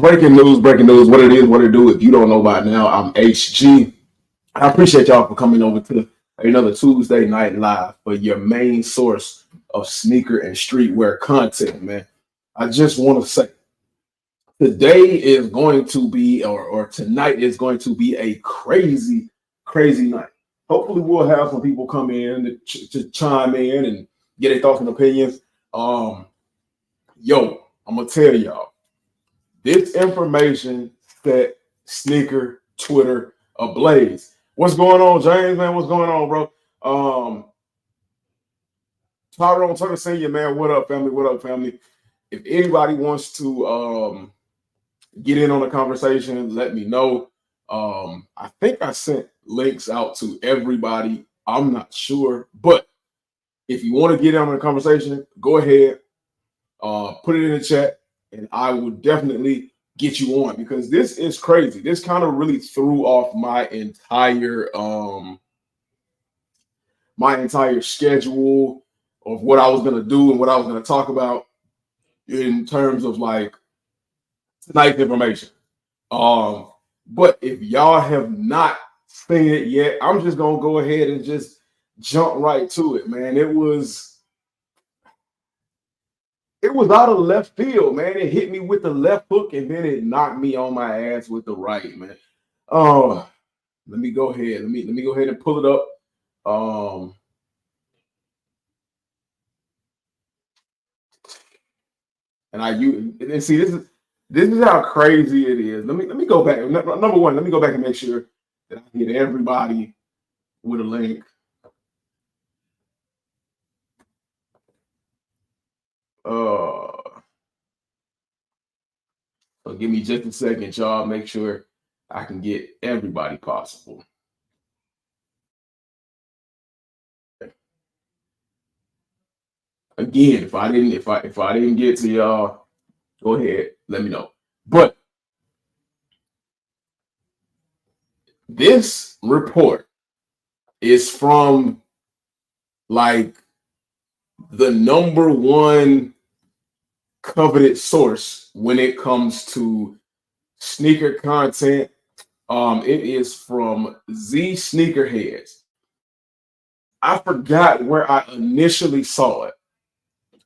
Breaking news. What it is, what it do. If you don't know by now, I'm HG. I appreciate y'all for coming over to another Tuesday night live for your main source of sneaker and streetwear content, man. I just want to say today is going to be, or tonight is going to be a crazy, crazy night. Hopefully, we'll have some people come in to chime in and get their thoughts and opinions. Um, I'm gonna tell y'all. This information set sneaker Twitter ablaze. What's going on, James, man? What's going on, bro? Tyrone Tucker Senior, man. What up, family? What up, family? If anybody wants to get in on the conversation, let me know. I think I sent links out to everybody. I'm not sure, but if you want to get in on the conversation, go ahead, put it in the chat, and I will definitely get you on because this is crazy. This kind of really threw off my entire schedule of what I was gonna do and what I was gonna talk about in terms of like tonight's information. But if y'all have not seen it yet, I'm just gonna go ahead and just jump right to it, man. It was out of left field, man. It hit me with the left hook and then it knocked me on my ass with the right, man. Let me go ahead. Let me go ahead and pull it up. And see this is how crazy it is. Let me go back. Number one, let me go back and make sure that I get everybody with a link. So give me just a second, y'all. Make sure I can get everybody possible. Again, if I didn't get to y'all, go ahead, let me know. But this report is from like the number one coveted source when it comes to sneaker content. It is from Z Sneakerheads. I forgot where I initially saw it.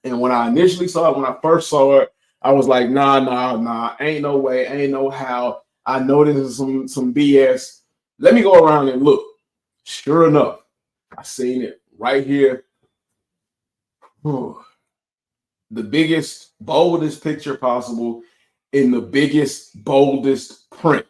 And when I initially saw it, when I first saw it, I was like, nah, ain't no way, ain't no how. I know this is some BS. Let me go around and look. Sure enough, I seen it right here. The biggest, boldest picture possible in the biggest, boldest print.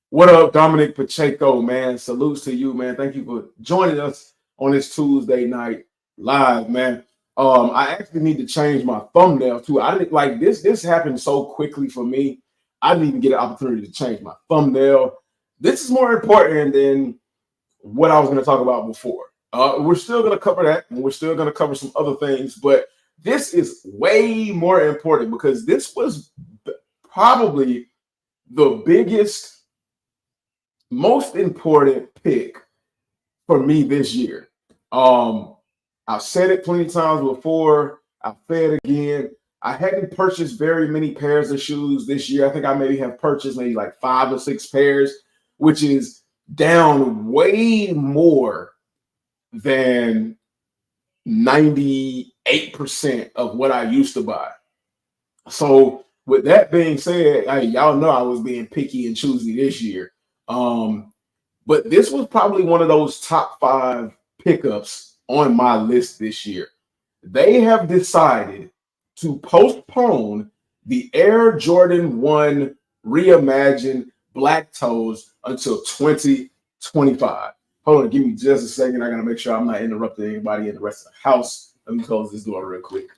What up, Dominic Pacheco, man? Salutes to you, man. Thank you for joining us on this Tuesday night live, man. I actually need to change my thumbnail too. I didn't like this. This happened so quickly for me. I didn't even get an opportunity to change my thumbnail. This is more important than what I was going to talk about before. We're still going to cover that, and we're still going to cover some other things, but this is way more important because this was probably the biggest, most important pick for me this year. I've said it plenty of times before. I'll say it again. I hadn't purchased very many pairs of shoes this year. I think I maybe have purchased maybe like 5 or 6 pairs, which is down way more than 98% of what I used to buy. So with that being said, y'all know I was being picky and choosy this year. But this was probably one of those top 5 pickups on my list this year. They have decided to postpone the Air Jordan 1 Reimagined Black Toes until 2025. Hold on, give me just a second. I gotta make sure I'm not interrupting anybody in the rest of the house. Let me close this door real quick.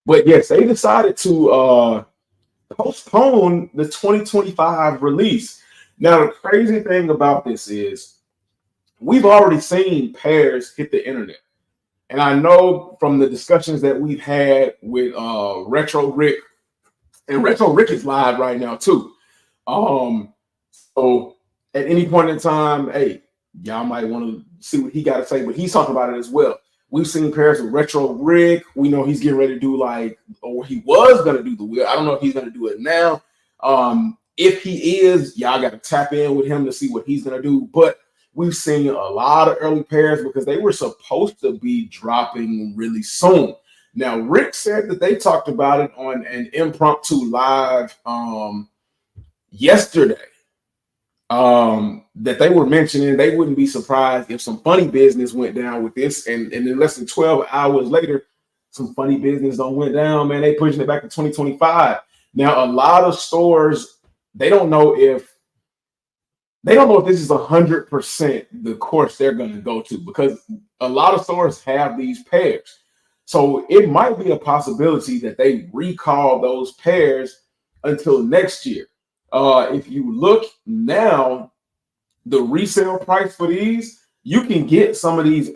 But yes, they decided to postpone the 2025 release. Now, the crazy thing about this is we've already seen pairs hit the internet. And I know from the discussions that we've had with Retro Rick, and Retro Rick is live right now too. So at any point in time, hey, y'all might want to see what he got to say, but he's talking about it as well. We've seen pairs with retro Rick. We know he's getting ready to do like, or he was going to do the wheel. I don't know if he's going to do it now. If he is, y'all got to tap in with him to see what he's going to do. But we've seen a lot of early pairs because they were supposed to be dropping really soon. Now, Rick said that they talked about it on an impromptu live yesterday. That they were mentioning they wouldn't be surprised if some funny business went down with this, and in less than 12 hours later, some funny business don't went down, man. They pushing it back to 2025. Now, a lot of stores, they don't know if this is 100% the course they're going to go to, because a lot of stores have these pairs. So it might be a possibility that they recall those pairs until next year. If you look now, the resale price for these, you can get some of these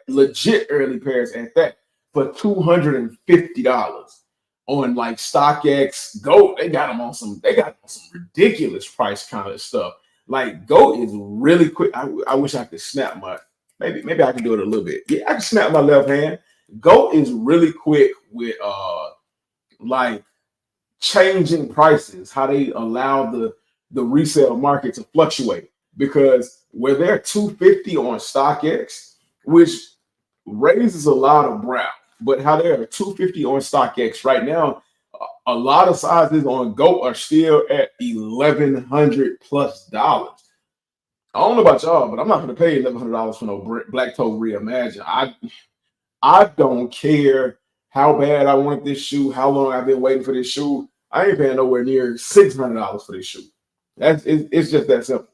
legit early pairs at that for $250 on like StockX. GOAT, they got them on some ridiculous price kind of stuff. Like GOAT is really quick. I wish I could snap my, maybe I can do it a little bit. Yeah, I can snap my left hand. GOAT is really quick with like changing prices, how they allow the resale market to fluctuate, because where they're $250 on StockX, which raises a lot of brow, but how they're $250 on StockX right now, a lot of sizes on GOAT are still at $1,100 plus. I don't know about y'all, but I'm not going to pay $1,100 for no Black Toe Reimagine. I don't care how bad I want this shoe, how long I've been waiting for this shoe. I ain't paying nowhere near $600 for this shoe. It's just that simple.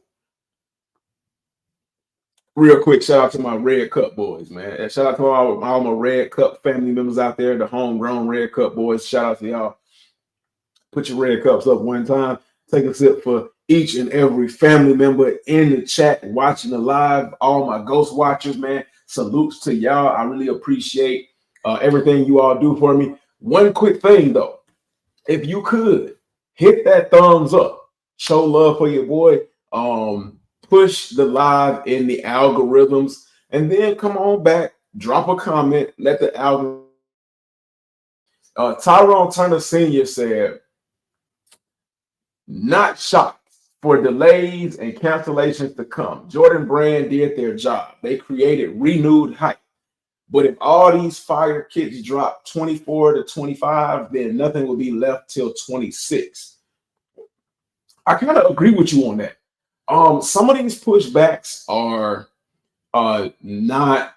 Real quick, shout out to my Red Cup boys, man. And shout out to all my Red Cup family members out there, the homegrown Red Cup boys. Shout out to y'all. Put your Red Cups up one time. Take a sip for each and every family member in the chat watching the live. All my ghost watchers, man. Salutes to y'all. I really appreciate everything you all do for me. One quick thing, though. If you could hit that thumbs up, show love for your boy, push the live in the algorithms, and then come on back, drop a comment, let the algorithm. Tyrone Turner Sr. said, not shocked for delays and cancellations to come. Jordan Brand did their job. They created renewed hype. But if all these fire kits drop 24 to 25, then nothing will be left till 26. I kind of agree with you on that. Some of these pushbacks are not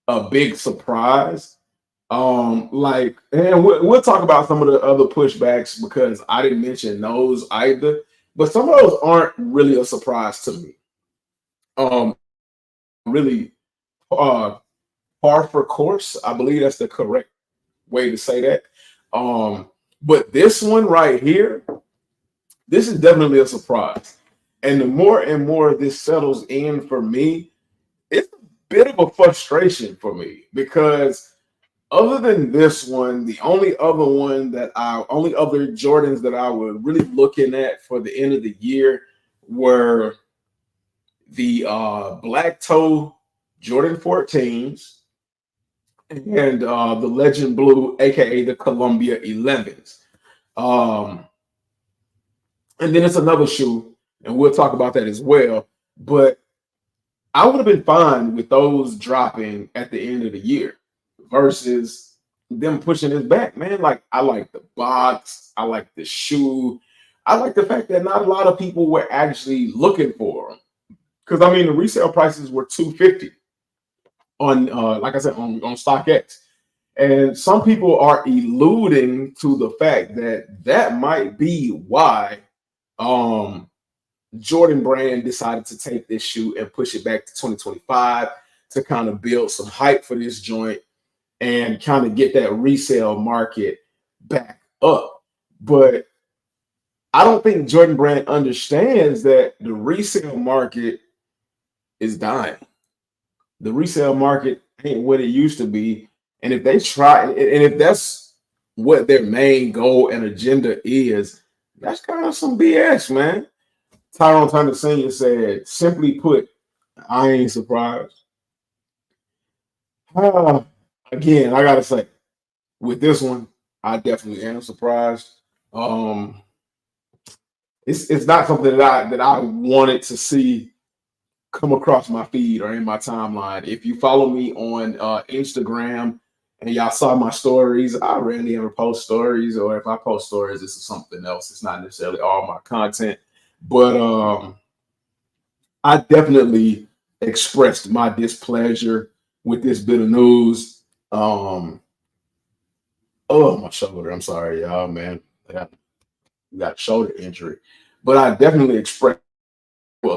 a big surprise. And we'll talk about some of the other pushbacks because I didn't mention those either. But some of those aren't really a surprise to me. Really, par for course, I believe that's the correct way to say that. But this one right here, this is definitely a surprise. And the more and more this settles in for me, it's a bit of a frustration for me, because other than this one, the only other Jordans that I were really looking at for the end of the year were the Black Toe Jordan 14s and the Legend Blue, aka the Columbia 11s. And then it's another shoe, and we'll talk about that as well. But I would have been fine with those dropping at the end of the year versus them pushing this back, man. Like, I like the box, I like the shoe, I like the fact that not a lot of people were actually looking for them. Because I mean, the resale prices were $250 on, like I said, on StockX. And some people are alluding to the fact that might be why Jordan Brand decided to take this shoe and push it back to 2025 to kind of build some hype for this joint and kind of get that resale market back up. But I don't think Jordan Brand understands that the resale market is dying. The resale market ain't what it used to be. And if they try, and if that's what their main goal and agenda is, that's kind of some BS, man. Tyrone Turner Sr. said, simply put, I ain't surprised. Ah, again, I gotta say, with this one, I definitely am surprised. Um, it's not something that I wanted to see come across my feed or in my timeline. If you follow me on Instagram and y'all saw my stories, I rarely ever post stories, or if I post stories, this is something else. It's not necessarily all my content, but I definitely expressed my displeasure with this bit of news. Um, oh, my shoulder. I'm sorry, y'all, man. I got shoulder injury, but I definitely expressed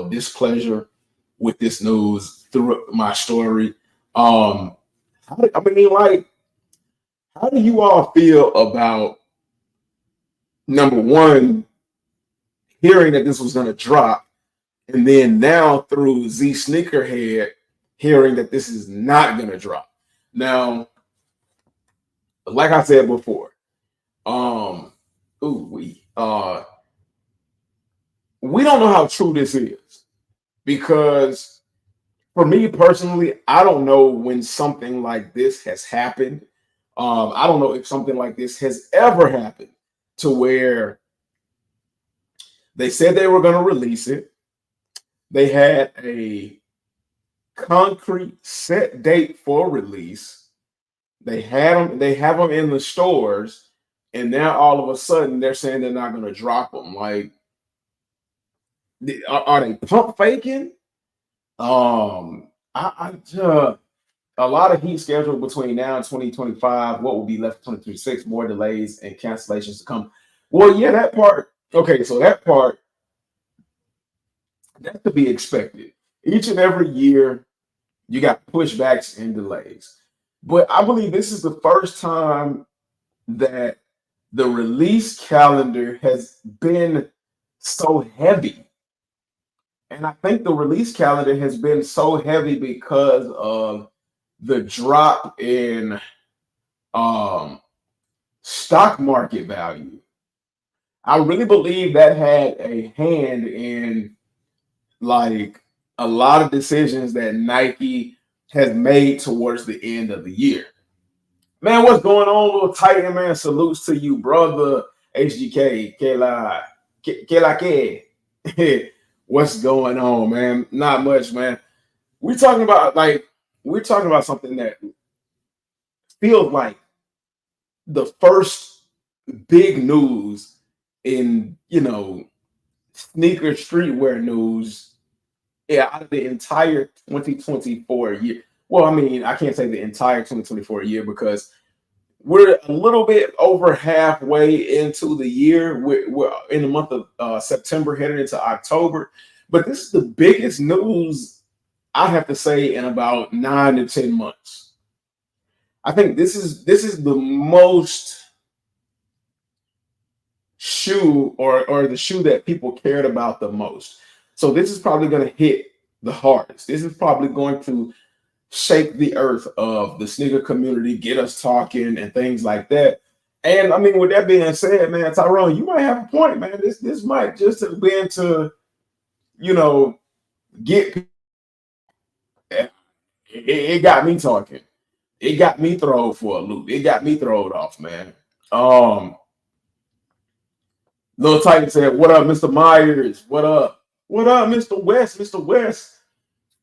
displeasure with this news through my story. I mean, like, how do you all feel about number one, hearing that this was going to drop, and then now through Z Sneakerhead, hearing that this is not going to drop? Now, like I said before, um, ooh, we don't know how true this is because for me personally, I don't know when something like this has happened. I don't know if something like this has ever happened to where they said they were going to release it. They had a concrete set date for release. They had them. They have them in the stores, and now all of a sudden they're saying they're not going to drop them. Like, are they pump faking? A lot of heat scheduled between now and 2025. What will be left 2026? More delays and cancellations to come. Well, yeah, that part. Okay, so that part that's to be expected. Each and every year, you got pushbacks and delays. But I believe this is the first time that the release calendar has been so heavy. And I think the release calendar has been so heavy because of the drop in um, stock market value. I really believe that had a hand in like a lot of decisions that Nike has made towards the end of the year. Man, what's going on, little Titan man? Salutes to you, brother. HGK, que. What's going on, man? Not much, man. We're talking about something that feels like the first big news in sneaker streetwear news, yeah, out of the entire 2024 year. Well, I mean, I can't say the entire 2024 year because we're a little bit over halfway into the year. We're in the month of September, headed into October. But this is the biggest news, I have to say, in about 9 to 10 months. I think this is the most shoe or the shoe that people cared about the most. So this is probably going to hit the hardest. This is probably going to shake the earth of the sneaker community, get us talking and things like that. And I mean, with that being said, man, Tyrone, you might have a point, man. This might just have been to, you know, get it got me talking. It got me thrown for a loop. It got me thrown off, man. Um, Little Titan said, "What up, Mr. Myers? What up? What up, Mr. West? Mr. West?"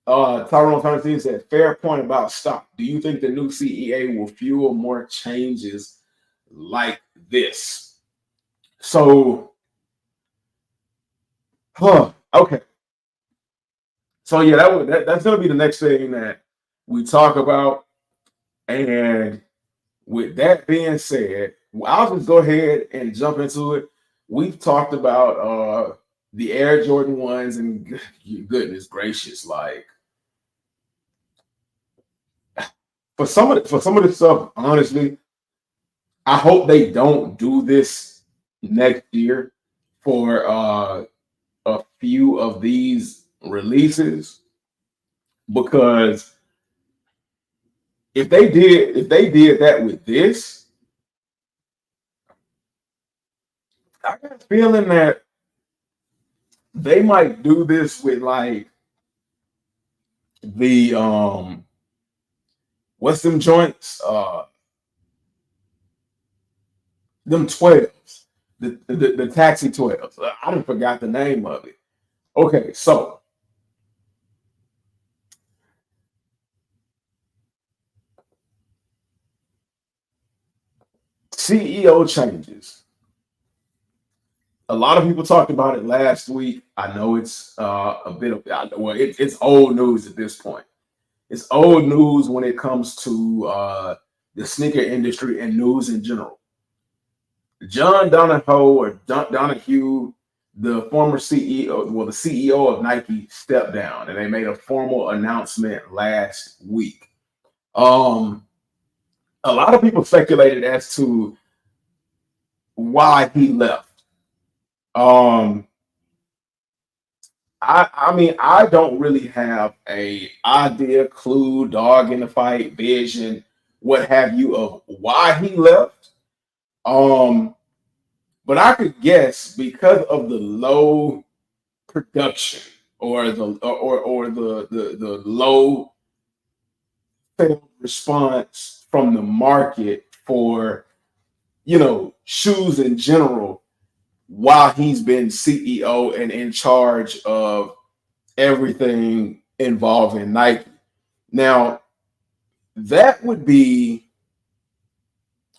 Tyrone Constantine said, "Fair point about stock. Do you think the new CEA will fuel more changes like this?" So, okay. So yeah, that's gonna be the next thing that we talk about. And with that being said, I'll just go ahead and jump into it. We've talked about the Air Jordan ones, and goodness gracious, like for some of the stuff, honestly, I hope they don't do this next year for a few of these releases, because if they did that with this, I got a feeling that They might do this with like the what's them joints? Them 12s. The taxi 12s. I don't forgot the name of it. Okay, so CEO changes. A lot of people talked about it last week. I know it's a bit of well, it's old news at this point. It's old news when it comes to the sneaker industry and news in general. John Donahue, the former CEO, well, the CEO of Nike, stepped down, and they made a formal announcement last week. Um, a lot of people speculated as to why he left. Um, I mean, I don't really have a idea, clue, dog in the fight, vision, what have you, of why he left. Um, but I could guess because of the low production or the low sales response from the market for shoes in general while he's been CEO and in charge of everything involving Nike. Now, that would be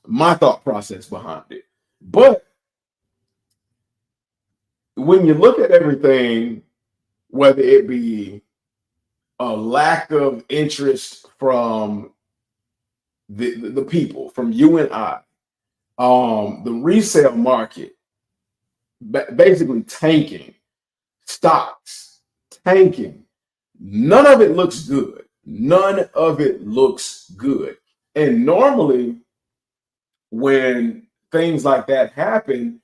my thought process behind it. But when you look at everything, whether it be a lack of interest from the people, from you and I, the resale market basically tanking, stocks tanking, none of it looks good. None of it looks good. And normally, when things like that happen,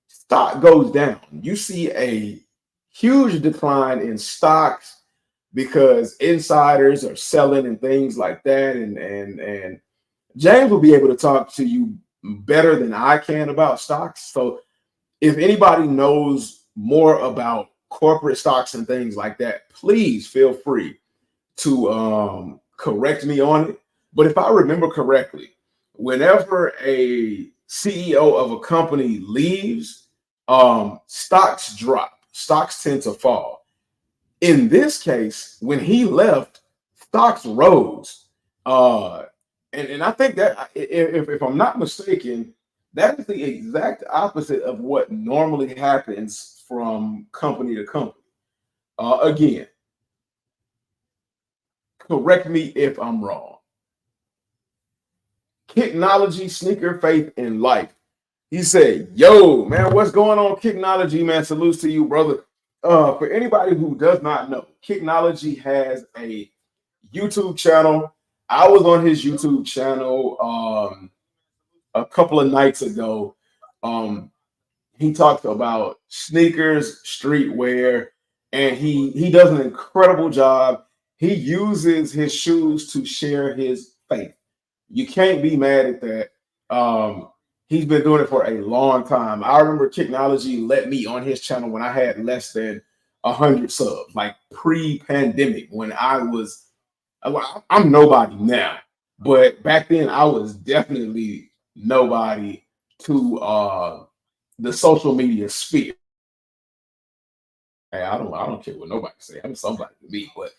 stock goes down. You see a huge decline in stocks because insiders are selling and things like that. And James will be able to talk to you better than I can about stocks. So if anybody knows more about corporate stocks and things like that, please feel free to correct me on it. But if I remember correctly, whenever a CEO of a company leaves, stocks drop, stocks tend to fall. In this case, when he left, stocks rose. Uh, and I think that if I'm not mistaken, that is the exact opposite of what normally happens from company to company. Again, correct me if I'm wrong. Kicknology, sneaker faith, and life. He said, "Yo, man, what's going on, Kicknology, man? Salutes to you, brother." For anybody who does not know, Kicknology has a YouTube channel. I was on his YouTube channel a couple of nights ago. Um, he talks about sneakers, streetwear, and he does an incredible job. He uses his shoes to share his faith. You can't be mad at that. He's been doing it for a long time. I remember Technology let me on his channel when I had less than 100 subs, like pre-pandemic, when I'm nobody now, but back then I was definitely nobody to the social media sphere. Hey, I don't care what nobody say. I'm somebody to me, but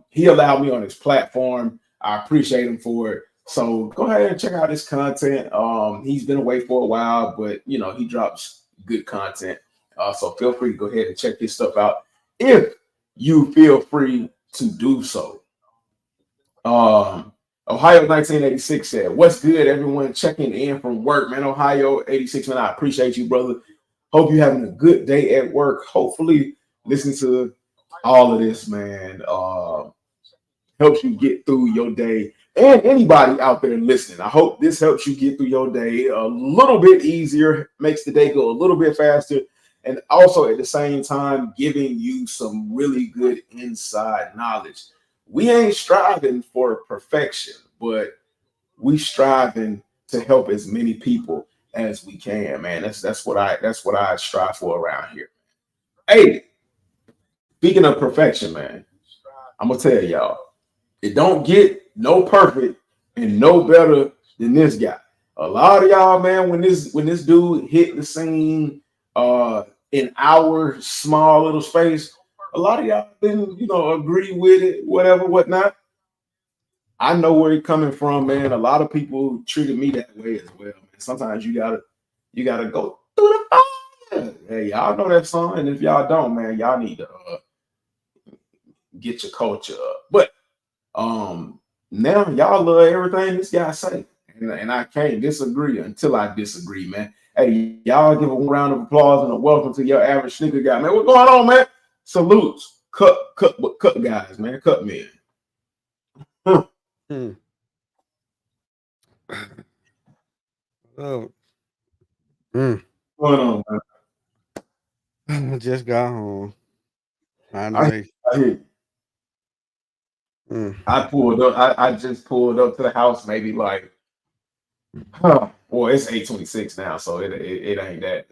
he allowed me on his platform. I appreciate him for it. So go ahead and check out his content. He's been away for a while, but he drops good content. So feel free to go ahead and check his stuff out if you feel free to do so. Ohio 1986 said, "What's good, everyone? Checking in from work, man. Ohio 86, man. I appreciate you, brother. Hope you're having a good day at work. Hopefully, listening to all of this, man, helps you get through your day. And anybody out there listening, I hope this helps you get through your day a little bit easier, makes the day go a little bit faster, and also at the same time giving you some really good inside knowledge. We ain't striving for perfection, but we striving to help as many people as we can, man. That's what I strive for around here. Hey, speaking of perfection, man, I'm gonna tell y'all, it don't get no perfect and no better than this guy. A lot of y'all, man, when this dude hit the scene in our small little space, a lot of y'all didn't, agree with it, whatever, whatnot. I know where he's coming from, man. A lot of people treated me that way as well, man. Sometimes you gotta go through the fire. Hey, y'all know that song, and if y'all don't, man, y'all need to get your culture up. But now y'all love everything this guy say, and I can't disagree until I disagree, man. Hey, y'all give a round of applause and a welcome to your average sneaker guy, man. What's going on, man? Salutes, cut guys, man, cut men. Huh. Oh, What's going on, man? I just got home. Trying to I, make. I hear you. I pulled up. I just pulled up to the house, maybe like, well, it's 8:26 now, so it ain't that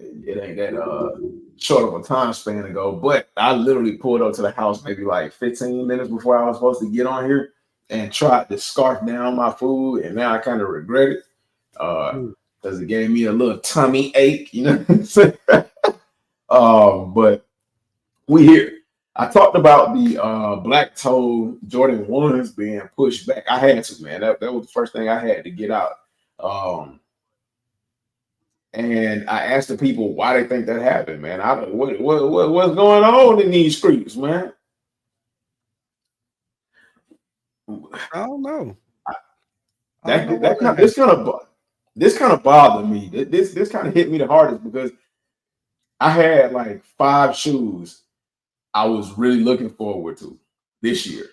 short of a time span ago. But I literally pulled up to the house maybe like 15 minutes before I was supposed to get on here and tried to scarf down my food, and now I kind of regret it because it gave me a little tummy ache, you know what I'm saying? But we here. I talked about the black toe Jordan 1s being pushed back. I had to, man. That was the first thing I had to get out. Um, and I asked the people why they think that happened, man. I don't what's going on in these streets, man. I don't know. I don't know That what kind that this happened. kind of this kind of bothered me. This kind of hit me the hardest because I had like 5 shoes I was really looking forward to this year.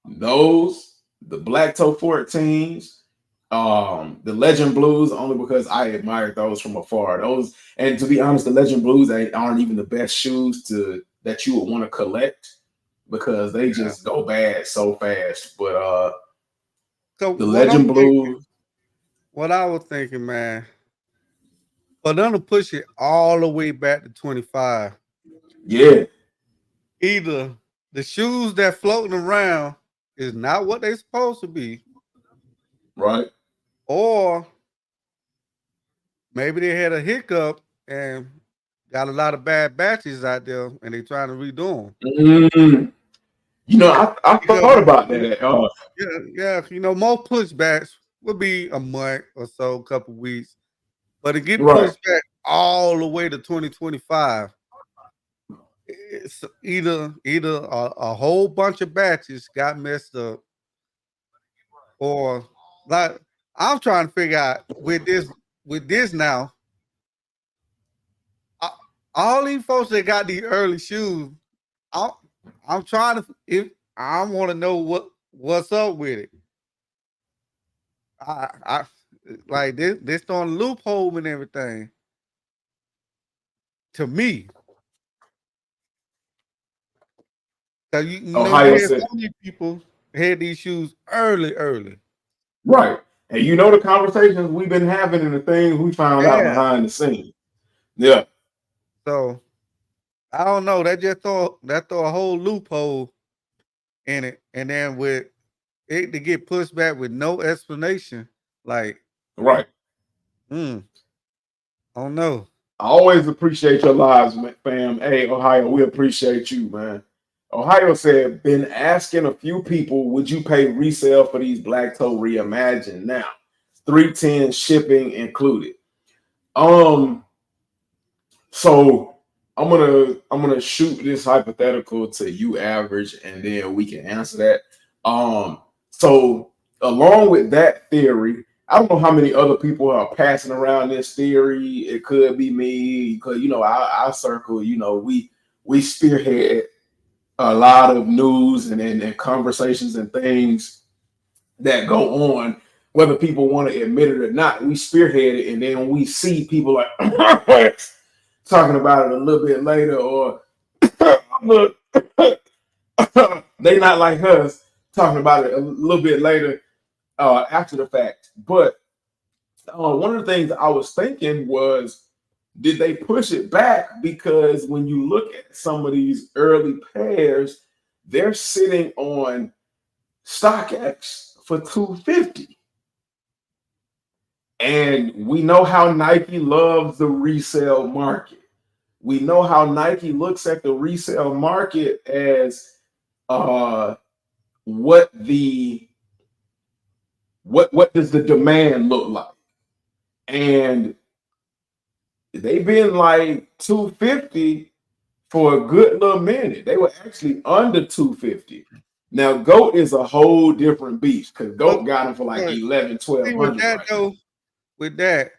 Those, the Black Toe 14s, the Legend Blues, only because I admired those from afar. Those, and to be honest, the Legend Blues aren't even the best shoes that you would want to collect because they Yeah. just go bad so fast. But So the what I'm Legend thinking, Blues, what I was thinking, man, for them to push it all the way back to 25, yeah, either the shoes that floating around is not what they supposed to be, right. or maybe they had a hiccup and got a lot of bad batches out there and they trying to redo them. Mm, I thought Because about that. yeah, more pushbacks would be a month or so, couple weeks. But to get Right. pushed back all the way to 2025, it's either a whole bunch of batches got messed up, or like I'm trying to figure out with this now. a- All these folks that got these early shoes, I'm, I'm trying to if I want to know what's up with it. I like this throwing a loophole and everything. To me, cause you Ohio had said, so many people had these shoes early. right. And the conversations we've been having and the things we found out Yeah. behind the scenes. Yeah. So I don't know. That throw a whole loophole in it, and then with it to get pushed back with no explanation, like, Right. I don't know. I always appreciate your lives, fam. Hey, Ohio, we appreciate you, man. Ohio said, been asking a few people, would you pay resale for these Black Toe Reimagined now? 310 shipping included. Um, so I'm gonna shoot this hypothetical to you, average, and then we can answer that. So along with that theory, I don't know how many other people are passing around this theory. It could be me, because our circle, we spearhead a lot of news and conversations and things that go on, whether people want to admit it or not. We spearhead it, and then we see people like talking about it a little bit later, or look, they not like us talking about it a little bit later after the fact. But one of the things I was thinking was Did they push it back? Because when you look at some of these early pairs, they're sitting on StockX for 250. And we know how Nike loves the resale market. We know how Nike looks at the resale market as what does the demand look like? And they've been like 250 for a good little minute. They were actually under 250. Now, GOAT is a whole different beast because GOAT got them for like 11, 1200. With that right though, with that,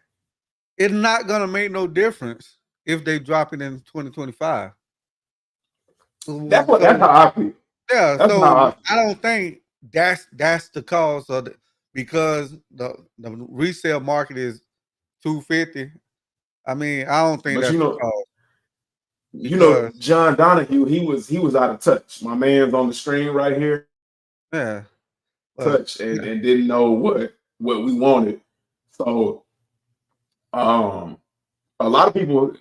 it's not gonna make no difference if they drop it in 2025. That's how I feel. Yeah, that's so how I don't think that's the cause of it because the resale market is 250. I mean, I don't think But that's the cause. John Donahue, he was out of touch. My man's on the screen right here. Yeah. Touch and didn't know what we wanted. So a lot of people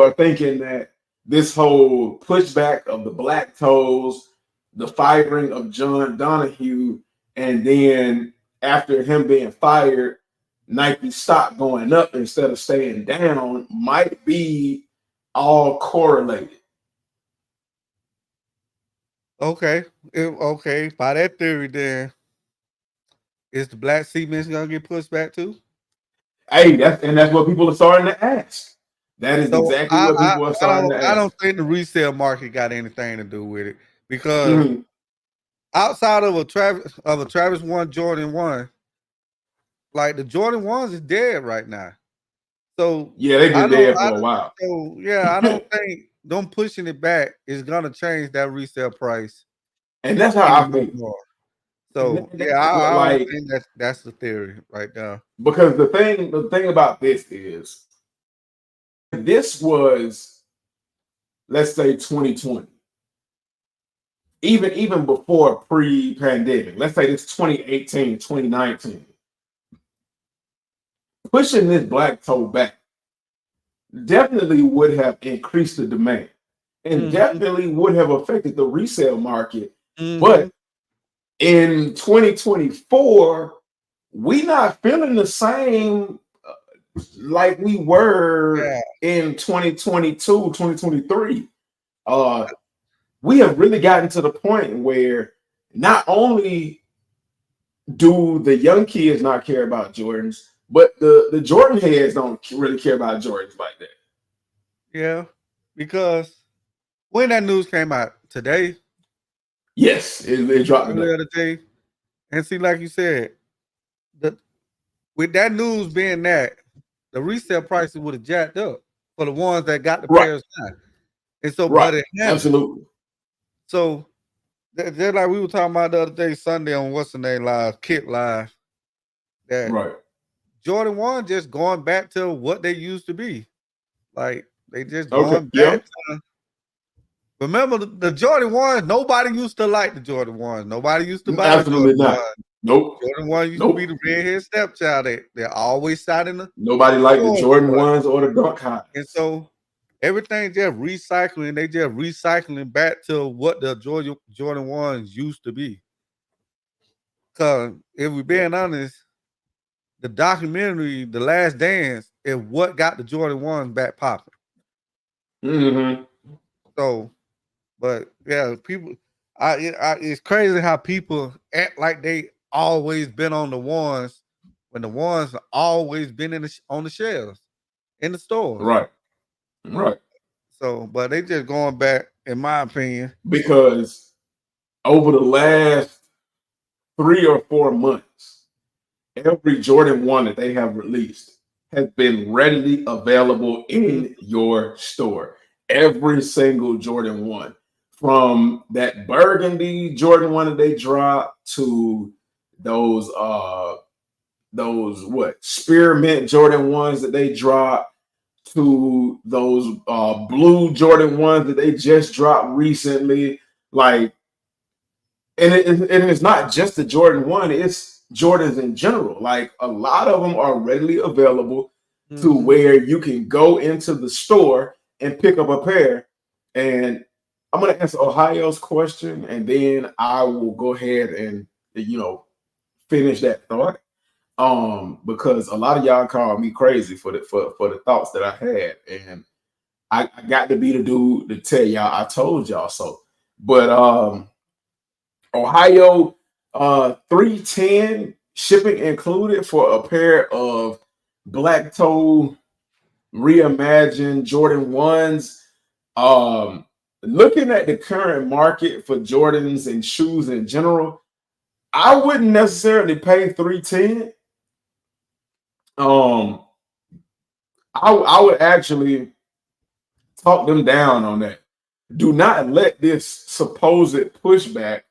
are thinking that this whole pushback of the black toes, the firing of John Donahue, and then after him being fired, Nike stock going up instead of staying down might be all correlated. Okay. Okay. By that theory, then is the black cements gonna get pushed back too? Hey, that's what people are starting to ask. That is exactly what people are starting to ask. I don't think the resale market got anything to do with it because outside of a Travis 1 Jordan 1, like the Jordan 1s is dead right now. So yeah, they've been dead for a while. So yeah, I don't think them pushing it back is gonna change that resale price. And that's how I think. So yeah, I don't think that's the theory right now. Because the thing about this is, if this was, let's say 2020, even before pre-pandemic, let's say it's 2018, 2019, pushing this black toe back definitely would have increased the demand and definitely would have affected the resale market. But in 2024, we not feeling the same like we were in 2022, 2023. We have really gotten to the point where not only do the young kids not care about Jordans, but the Jordan heads don't really care about Jordans like that. Yeah, because when that news came out today, yes, it dropped today. And see, like you said, with that news being that, the resale prices would have jacked up for the ones that got the pairs now. And so, but it hasn't. Absolutely. So, just like we were talking about the other day, Sunday on What's the Name Live, Kit Live, that Jordan 1 just going back to what they used to be. Like, they just going back to. Remember the Jordan 1s, nobody used to like the Jordan 1s. Nobody used to buy the Jordan 1. Nope. Jordan 1 used to be the redhead stepchild. They're always citing the. Nobody liked the Jordan 1s or the Dunk Highs. And so everything just recycling. They just recycling back to what the Jordan 1s used to be. Because if we're being honest, the documentary, The Last Dance, is what got the Jordan 1s back popping. So, but yeah, people, it's crazy how people act like they always been on the ones when the ones have always been on the shelves in the stores. Right. So, but they just going back, in my opinion, because over the last 3 or 4 months, every Jordan 1 that they have released has been readily available in your store. Every single Jordan 1. From that burgundy Jordan 1 that they dropped to those spearmint Jordan 1s that they dropped to those blue Jordan 1s that they just dropped recently. Like, and it's not just the Jordan 1, it's Jordans in general. Like, a lot of them are readily available. to where you can go into the store and pick up a pair. And I'm going to answer Ohio's question, and then I will go ahead and finish that thought. Because a lot of y'all call me crazy for the thoughts that I had, and I got to be the dude to tell y'all I told y'all so. But Ohio, 310 shipping included for a pair of black toe reimagined Jordan 1s. Looking at the current market for Jordans and shoes in general, I wouldn't necessarily pay 310. I would actually talk them down on that. Do not let this supposed pushback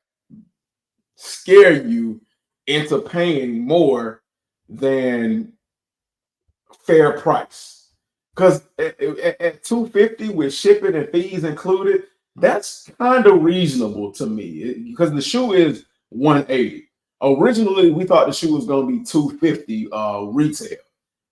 scare you into paying more than fair price. Because at 250 with shipping and fees included, that's kind of reasonable to me. Because the shoe is 180. Originally, we thought the shoe was going to be 250 retail,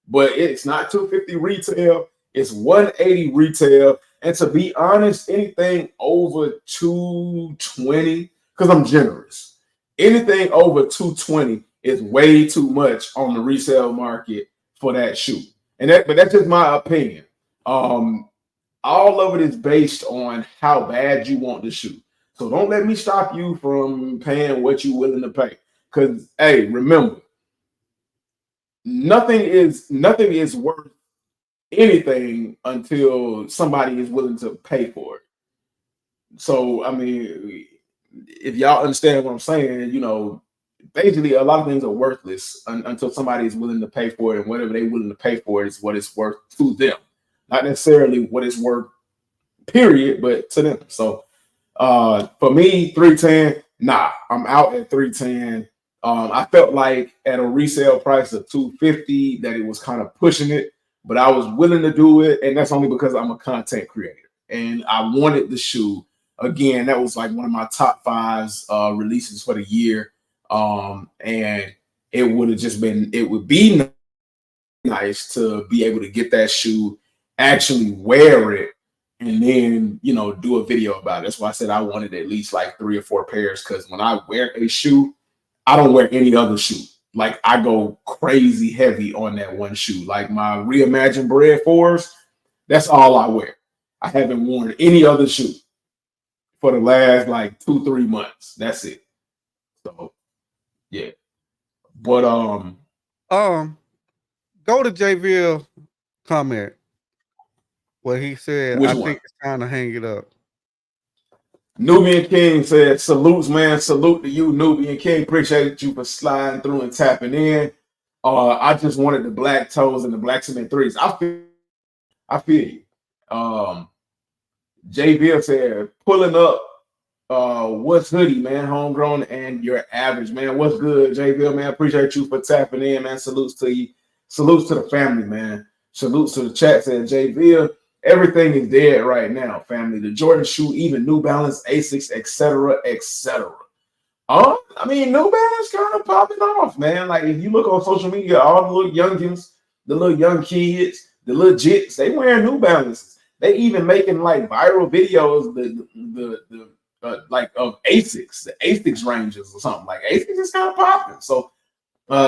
but it's not 250 retail. It's 180 retail. And to be honest, anything over 220, because I'm generous, anything over 220 is way too much on the resale market for that shoe. But that's just my opinion. All of it is based on how bad you want the shoe. So don't let me stop you from paying what you're willing to pay. Because, hey, remember, nothing is worth anything until somebody is willing to pay for it. So, I mean, if y'all understand what I'm saying, basically a lot of things are worthless until somebody is willing to pay for it, and whatever they're willing to pay for it is what it's worth to them. Not necessarily what it's worth, period, but to them. So for me, 310, nah, I'm out at 310. I felt like at a resale price of 250 that it was kind of pushing it, but I was willing to do it, and that's only because I'm a content creator and I wanted the shoe. Again, that was like one of my top 5 releases for the year. And it would be nice to be able to get that shoe, actually wear it, and then, do a video about it. That's why I said I wanted at least like 3 or 4 pairs. Cause when I wear a shoe, I don't wear any other shoe. Like I go crazy heavy on that one shoe. Like my reimagined Bread 4s, that's all I wear. I haven't worn any other shoe for the last like 2-3 months. That's it. So yeah. But go to JVL comment where he said, which I one? think it's time to hang it up. Nubian King said, salutes, man. Salute to you, Nubian King. Appreciate you for sliding through and tapping in. I just wanted the black toes and the black cement 3s. I feel you. JVL said, pulling up. What's hoodie, man? Homegrown and your average, man. What's good, JVL, man? Appreciate you for tapping in, man. Salutes to you. Salutes to the family, man. Salutes to the chat, said JVL. Everything is dead right now, family. The Jordan shoe, even New Balance, Asics, etc., etc. I mean, New Balance kind of popping off, man. Like if you look on social media, all the little youngins, the little young kids, the little jits, they wearing New Balances. They even making like viral videos, like of Asics, the Asics ranges or something. Like Asics is kind of popping. So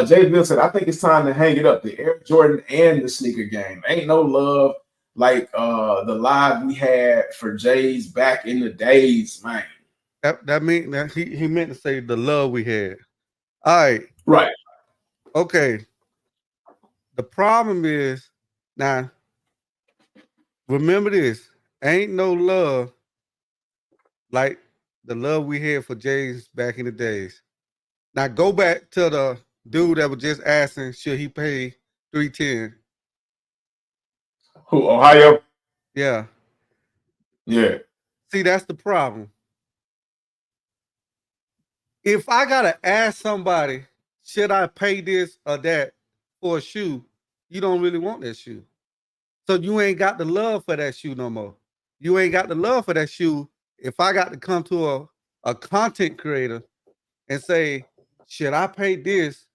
Jay Bill said, I think it's time to hang it up. The Air Jordan and the sneaker game. Ain't no love like the live we had for Jay's back in the days, man. That mean that he meant to say the love we had. All right. Right. Okay. The problem is now, remember this, ain't no love like the love we had for Jay's back in the days. Now go back to the dude that was just asking, should he pay 310? Who, Ohio? Yeah. Yeah. See, that's the problem. If I gotta ask somebody, should I pay this or that for a shoe, you don't really want that shoe. So you ain't got the love for that shoe no more. You ain't got the love for that shoe. If I got to come to a content creator and say, should I pay this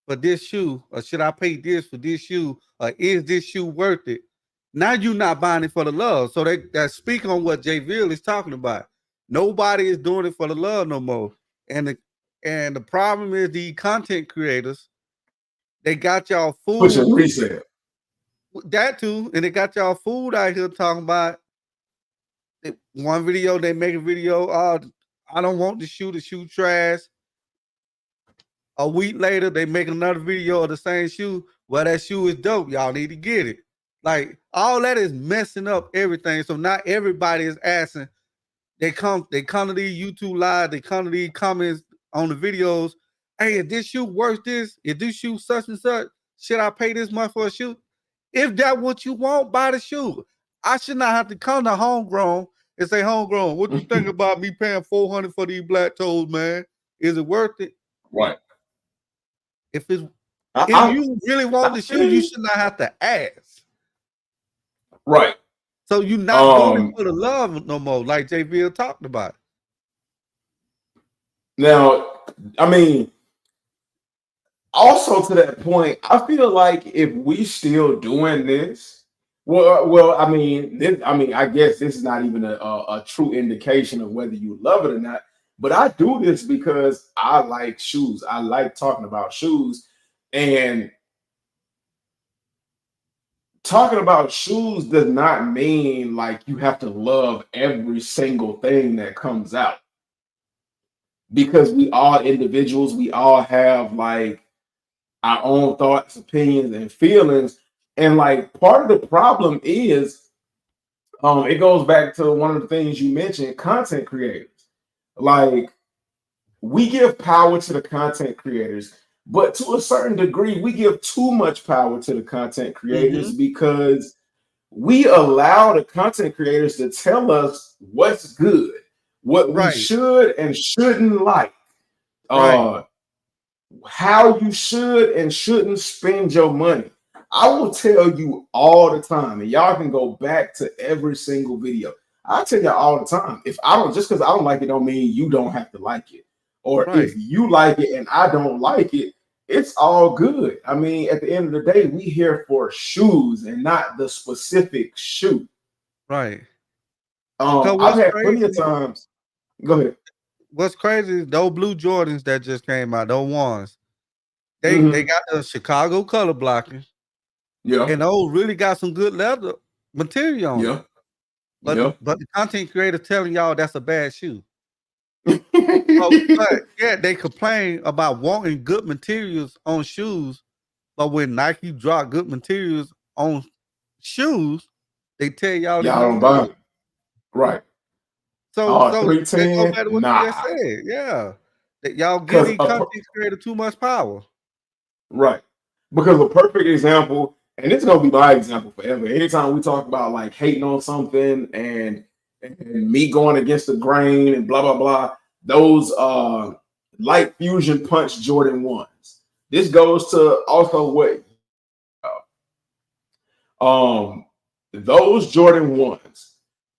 for this shoe, or should I pay this for this shoe, or is this shoe worth it? Now you're not buying it for the love. So that speak on what Jay Ville is talking about. Nobody is doing it for the love no more. And the problem is the content creators, they got y'all Pushing food. resale. That too, and they got y'all food out here talking about one video, they make a video, I don't want the shoe trash. A week later, they make another video of the same shoe. Well, that shoe is dope. Y'all need to get it. Like, all that is messing up everything. So not everybody is asking. They come to these YouTube live, they come to these comments on the videos. Hey, is this shoe worth this? Is this shoe such and such? Should I pay this much for a shoe? If that's what you want, buy the shoe. I should not have to come to Homegrown and say, Homegrown, what you think about me paying $400 for these black toes, man? Is it worth it? Right. If you really want the shoe, you should not have to ask. Right. So you're not doing it for the love no more, like Jay Ville talked about. Now, I mean, also to that point, I feel like if we still doing this, I guess this is not even a true indication of whether you love it or not. But I do this because I like shoes. I like talking about shoes. And talking about shoes does not mean like you have to love every single thing that comes out. Because we are individuals. We all have like our own thoughts, opinions, and feelings. And like part of the problem is it goes back to one of the things you mentioned, content creators. Like, we give power to the content creators, but to a certain degree, we give too much power to the content creators because we allow the content creators to tell us what's good, what we should and shouldn't like, how you should and shouldn't spend your money. I will tell you all the time, and y'all can go back to every single video. I tell you all the time, if I don't, just because I don't like it, don't mean you don't have to like it. Or if you like it and I don't like it, it's all good. I mean, at the end of the day, we here for shoes and not the specific shoe. Right. I've had plenty of times. Go ahead. What's crazy is those blue Jordans that just came out, those ones. They got the Chicago color blocking. Yeah. And those really got some good leather material on it. But the content creator telling y'all that's a bad shoe. But yeah, they complain about wanting good materials on shoes, but when Nike drop good materials on shoes, they tell y'all don't buy it. Right. So 310, go back to what you just said. Yeah. That y'all give the content creator too much power. Right. Because a perfect example, and it's gonna be my example forever. Anytime we talk about like hating on something and me going against the grain and blah blah blah, those light fusion punch Jordan 1s. This goes to also what those Jordan 1s.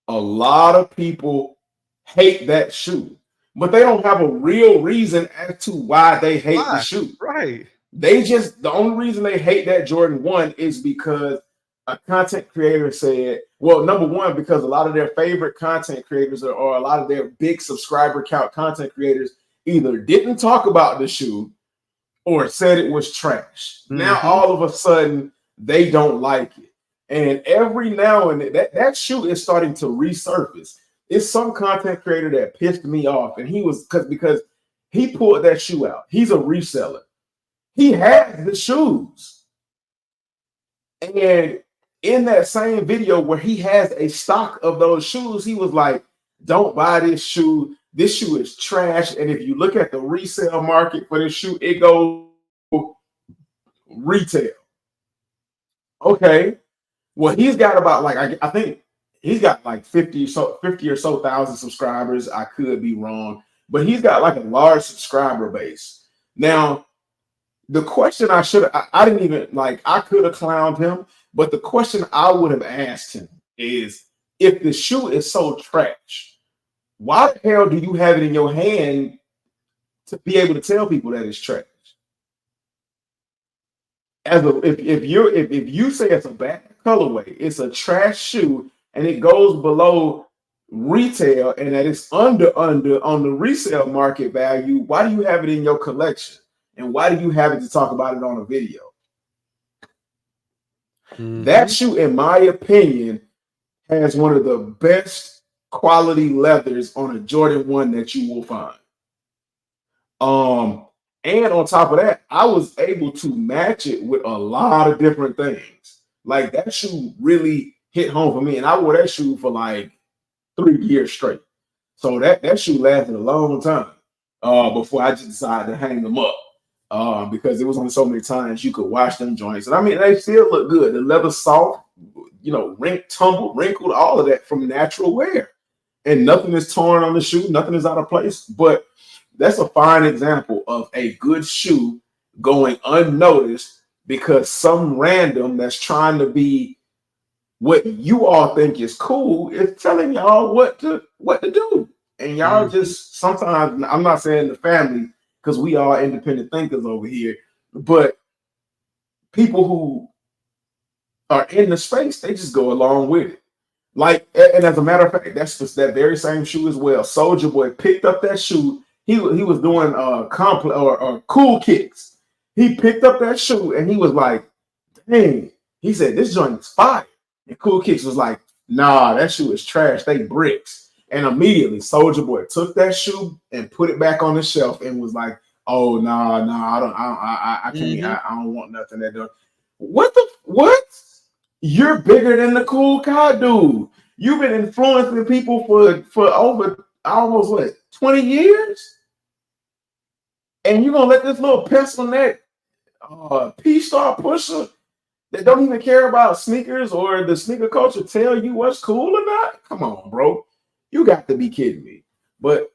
A lot of people hate that shoe, but they don't have a real reason as to why they hate the shoe. Right. The only reason they hate that Jordan 1 is because a content creator said, well, number one, because a lot of their favorite content creators or a lot of their big subscriber count content creators either didn't talk about the shoe or said it was trash. Now, all of a sudden, they don't like it. And every now and then, that shoe is starting to resurface. It's some content creator that pissed me off, and he was because he pulled that shoe out. He's a reseller. He has the shoes. And in that same video where he has a stock of those shoes, he was like, don't buy this shoe. This shoe is trash. And if you look at the resale market for this shoe, it goes retail. Okay. Well, he's got about like, I think he's got like 50 or so thousand subscribers. I could be wrong, but he's got like a large subscriber base. Now, the question I didn't even like, I could have clowned him, but the question I would have asked him is, if the shoe is so trash, why the hell do you have it in your hand to be able to tell people that it's trash? if you say it's a bad colorway, it's a trash shoe, and it goes below retail, and that it's under on the resale market value, why do you have it in your collection? And why do you have it to talk about it on a video? That shoe, in my opinion, has one of the best quality leathers on a Jordan 1 that you will find. And on top of that, I was able to match it with a lot of different things. Like that shoe really hit home for me, and I wore that shoe for like 3 years straight. So that shoe lasted a long time before I just decided to hang them up because it was only so many times you could wash them joints. And I mean, they still look good. The leather soft, wrinkled, all of that from natural wear. And nothing is torn on the shoe. Nothing is out of place. But that's a fine example of a good shoe going unnoticed because some random that's trying to be what you all think is cool is telling y'all what to do. And y'all just sometimes, I'm not saying the family, because we are independent thinkers over here, but people who are in the space, they just go along with it. Like, and as a matter of fact, that's just that very same shoe as well. Soldier Boy picked up that shoe. He was doing cool kicks. He picked up that shoe and he was like, dang, he said, this joint is fire. And Cool Kicks was like, nah, that shoe is trash. They bricks. And immediately Soldier Boy took that shoe and put it back on the shelf and was like, oh, nah, I can't, I don't want nothing that does. What? You're bigger than the cool car dude. You've been influencing people for over almost 20 years? And you're gonna let this little pencil neck P-Star pusher that don't even care about sneakers or the sneaker culture tell you what's cool or not? Come on, bro. You got to be kidding me. But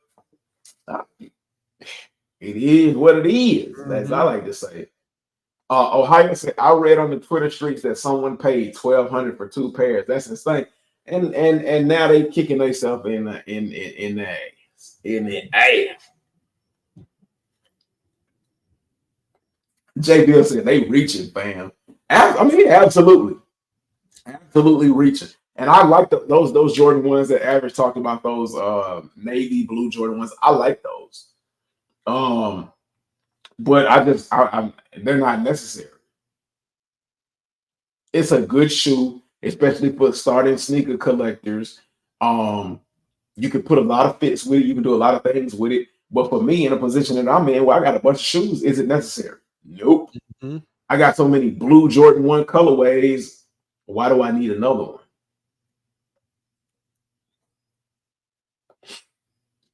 it is what it is, as I like to say. Ohio said, I read on the Twitter streets that someone paid $1,200 for 2 pairs. That's insane. And now they kicking themselves in the ass. J. Bill said they reaching, fam. Absolutely reaching. And I like those Jordan ones that Average talked about, those navy blue Jordan ones. I like those. But they're not necessary. It's a good shoe, especially for starting sneaker collectors. You can put a lot of fits with it. You can do a lot of things with it. But for me, in a position that I'm in, where I got a bunch of shoes, is it necessary? Nope. I got so many blue Jordan 1 colorways. Why do I need another one?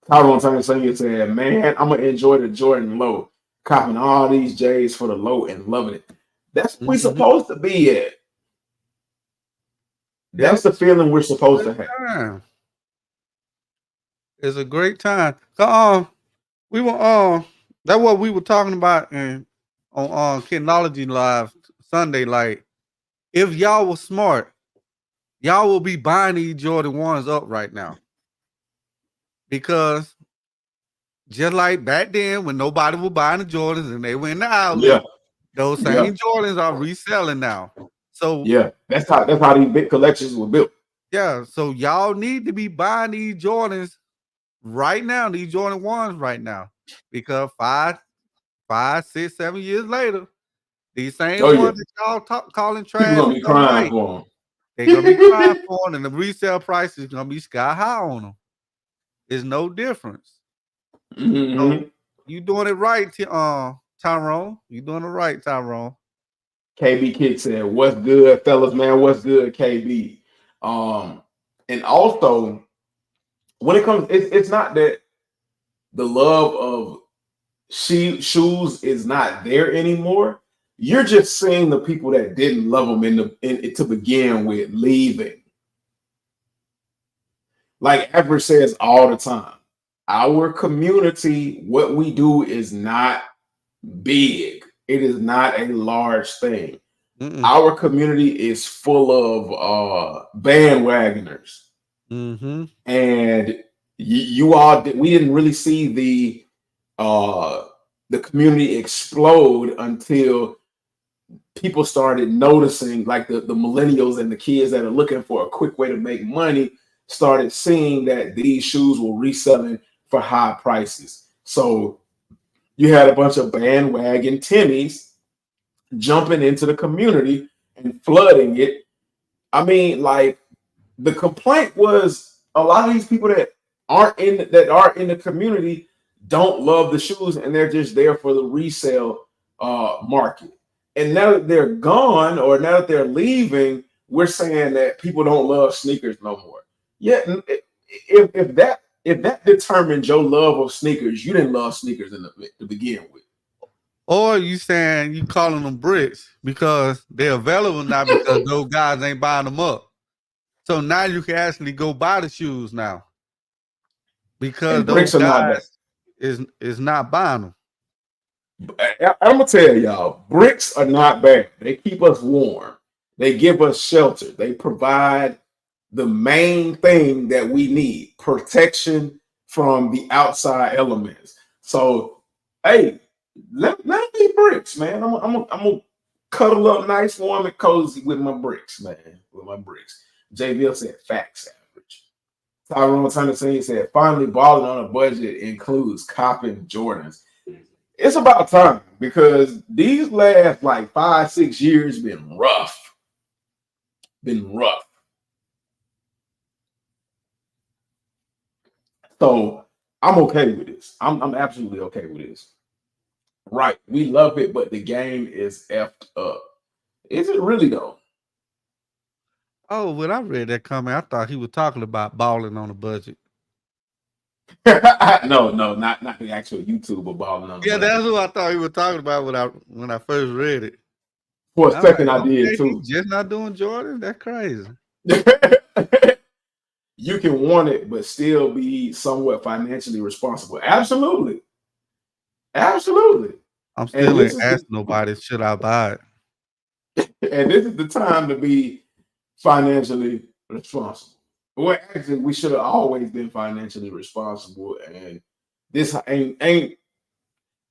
Tyrone Turner Sr. said, man, I'm going to enjoy the Jordan low. Copping all these J's for the low and loving it. That's what we're supposed to be at. That's the feeling we're supposed to have. It's a great time. We were that's what we were talking about on Kinology Live Sunday. Like, if y'all was smart, y'all will be buying these Jordan 1s up right now. Because just like back then when nobody was buying the Jordans and they went in the outlet, those same Jordans are reselling now. So that's how these big collections were built. Yeah, so y'all need to be buying these Jordans right now, these Jordan 1s right now, because 5, 6, 7 years later, these same ones that y'all calling trash, people gonna be crying for them. They're gonna be crying for them, and the resale price is gonna be sky high on them. There's no difference. So you doing it right, Tyrone. You doing it right, Tyrone. KB Kid said, "What's good, fellas, man? What's good, KB?" And also, when it comes, it's not that the love of shoes is not there anymore. You're just seeing the people that didn't love them to begin with leaving. Like Ever says all the time, our community, what we do is not big. It is not a large thing. Our community is full of bandwagoners. And you all, we didn't really see the community explode until people started noticing, like the millennials and the kids that are looking for a quick way to make money started seeing that these shoes were reselling for high prices. So you had a bunch of bandwagon Timmies jumping into the community and flooding it. I mean, like, the complaint was a lot of these people that are in the community don't love the shoes, and they're just there for the resale market. And now that they're gone, or now that they're leaving, we're saying that people don't love sneakers no more. Yeah, if that determined your love of sneakers, you didn't love sneakers to begin with. Or you saying you calling them bricks because they're available now because those guys ain't buying them up. So now you can actually go buy the shoes now because And those bricks are not bad. guys is not buying them. I'm gonna tell y'all, bricks are not bad. They keep us warm. They give us shelter. They provide the main thing that we need: protection from the outside elements. So, hey, let me be bricks, man. I'm gonna cuddle up nice, warm, and cozy with my bricks, man. With my bricks. JVL said facts average. Tyrone Tennessee said finally balling on a budget includes copping Jordans. It's about time, because these last like 5-6 years been rough. Been rough. So I'm okay with this. I'm absolutely okay with this. Right. We love it, but the game is effed up. Is it really though? Oh, when I read that comment, I thought he was talking about balling on a budget. No, not the actual YouTuber balling on the Yeah, budget. that's what I thought he was talking about when I first read it. For a second, like, I did okay, too. he's just not doing Jordan. That's crazy. You can want it, but still be somewhat financially responsible. Absolutely. Absolutely. I'm And still this ain't is asking nobody, should I buy it? and this is the time to be financially responsible. Well, actually, we should have always been financially responsible, and this ain't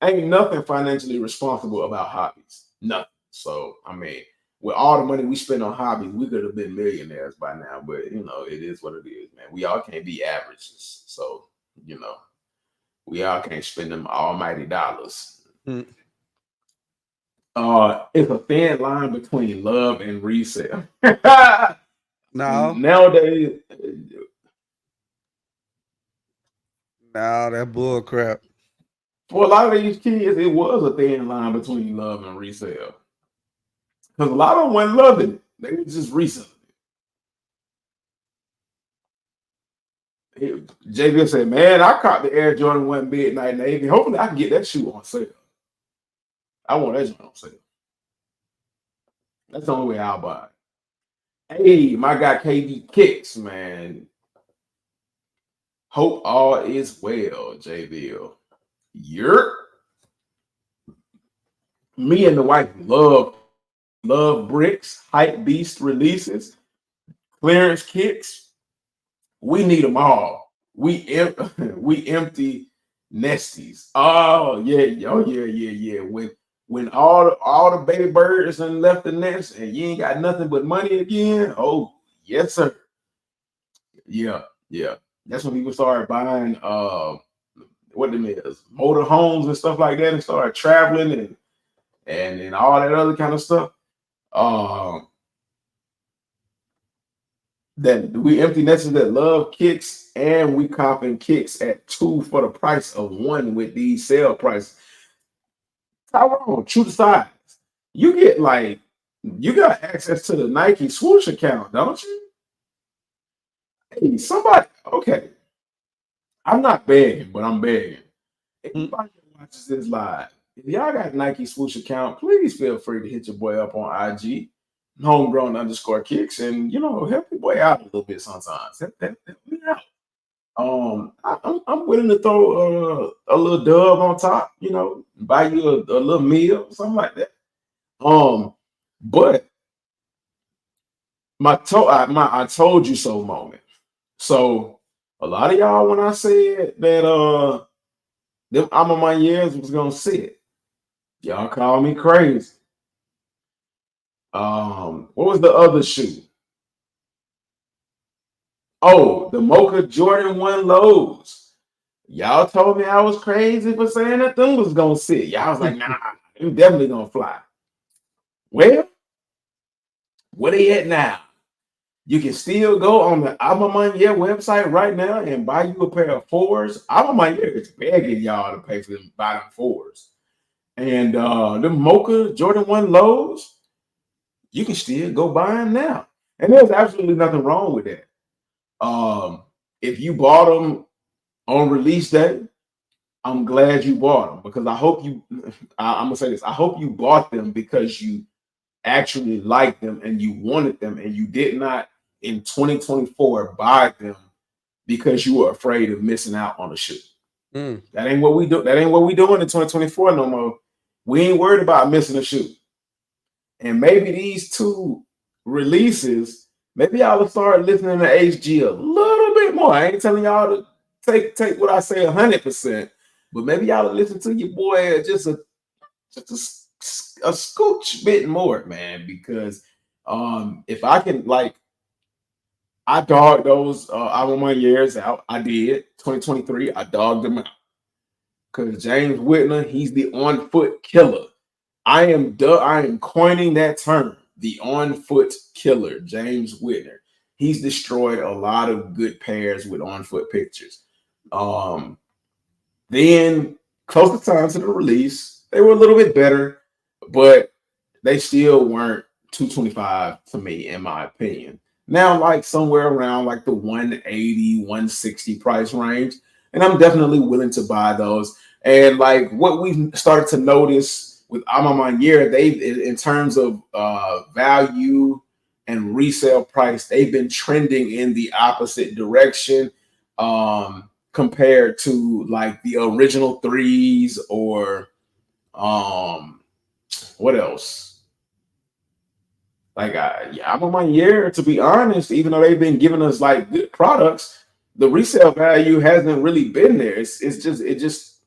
nothing financially responsible about hobbies. Nothing. So, I mean, with all the money we spend on hobbies, we could have been millionaires by now. But it is what it is, man. We all can't be averages. So, we all can't spend them almighty dollars. Mm. It's a thin line between love and resale. No, Nowadays, that bull crap. for a lot of these kids, it was a thin line between love and resale. Because a lot of them weren't loving it. They were just reselling it. JV said, man, I caught the Air Jordan 1 Midnight Navy. Hopefully I can get that shoe on sale. I want that joint on sale. That's the only way I'll buy it. Hey, my guy KD Kicks, man. Hope all is well, JV. Me and the wife love bricks, hype beast releases, clearance kicks. We need them all. We empty nesties. Oh yeah. When all the baby birds and left the nest and you ain't got nothing but money again. Oh yes, sir. Yeah. That's when people started buying what them is, motor homes and stuff like that, and started traveling and all that other kind of stuff. That we empty nesters that love kicks, and we copping kicks at 2 for the price of 1 with these sale prices. Tyrone, true to size. You got access to the Nike swoosh account, don't you? Hey, somebody, okay. I'm not begging, but I'm begging. Anybody that watches this live, if y'all got a Nike swoosh account, please feel free to hit your boy up on IG, homegrown_kicks, and help your boy out a little bit sometimes. Help me out. I'm willing to throw a little dub on top, buy you a little meal, something like that. But I told you so moment. So a lot of y'all, when I said that them I'm on my years was gonna sit, y'all call me crazy. What was the other shoe? Oh, the Mocha Jordan 1 lows. Y'all told me I was crazy for saying that thing was gonna sit. Y'all was like, nah, it definitely gonna fly. Well, where they at now? You can still go on the Almamanya website right now and buy you a pair of fours. Almamanya is begging y'all to pay for them, buy them fours. And the Mocha Jordan 1 lows, you can still go buy them now. And there's absolutely nothing wrong with that. If you bought them on release day, I'm glad you bought them because I hope you, I'm gonna say this, I hope you bought them because you actually liked them and you wanted them and you did not in 2024 buy them because you were afraid of missing out on a shoe. That ain't what we do. That ain't what we doing in 2024 no more. We ain't worried about missing a shoe. And maybe these two releases, maybe y'all will start listening to HG a little bit more. I ain't telling y'all to take what I say 100%, but maybe y'all will listen to your boy just a scooch bit more, man. Because if I can, like, I dogged those Alma years out. I did 2023. I dogged them out because James Whitner, he's the on foot killer. I am coining that term, the on-foot killer, James Whitner. He's destroyed a lot of good pairs with on-foot pictures. Then close the time to the release, they were a little bit better, but they still weren't 225 to me, in my opinion. Now, like somewhere around like the 180, 160 price range, and I'm definitely willing to buy those. And like what we've started to notice with Amamanier, they in terms of value and resale price, they've been trending in the opposite direction compared to like the original threes or what else? Like Amamanier, to be honest, even though they've been giving us like good products, the resale value hasn't really been there. It just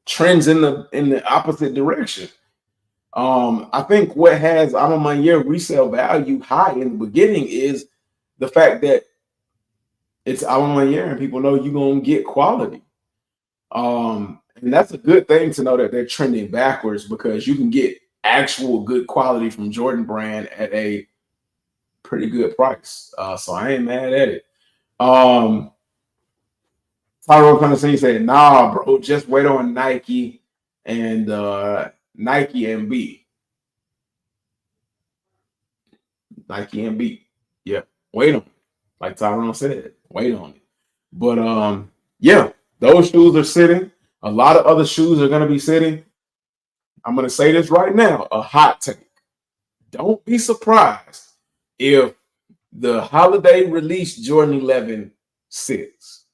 trends in the opposite direction. I think what has Amamanier resale value high in the beginning is the fact that it's Amamanier and people know you're gonna get quality. And that's a good thing to know that they're trending backwards because you can get actual good quality from Jordan Brand at a pretty good price. So I ain't mad at it. Tyrone Constantine said, nah, bro, just wait on Nike and Nike and B. Nike and B. Yeah, wait on it. Like Tyrone said, wait on it. But yeah, those shoes are sitting. A lot of other shoes are gonna be sitting. I'm gonna say this right now, a hot take. Don't be surprised if the holiday release Jordan 11 sits.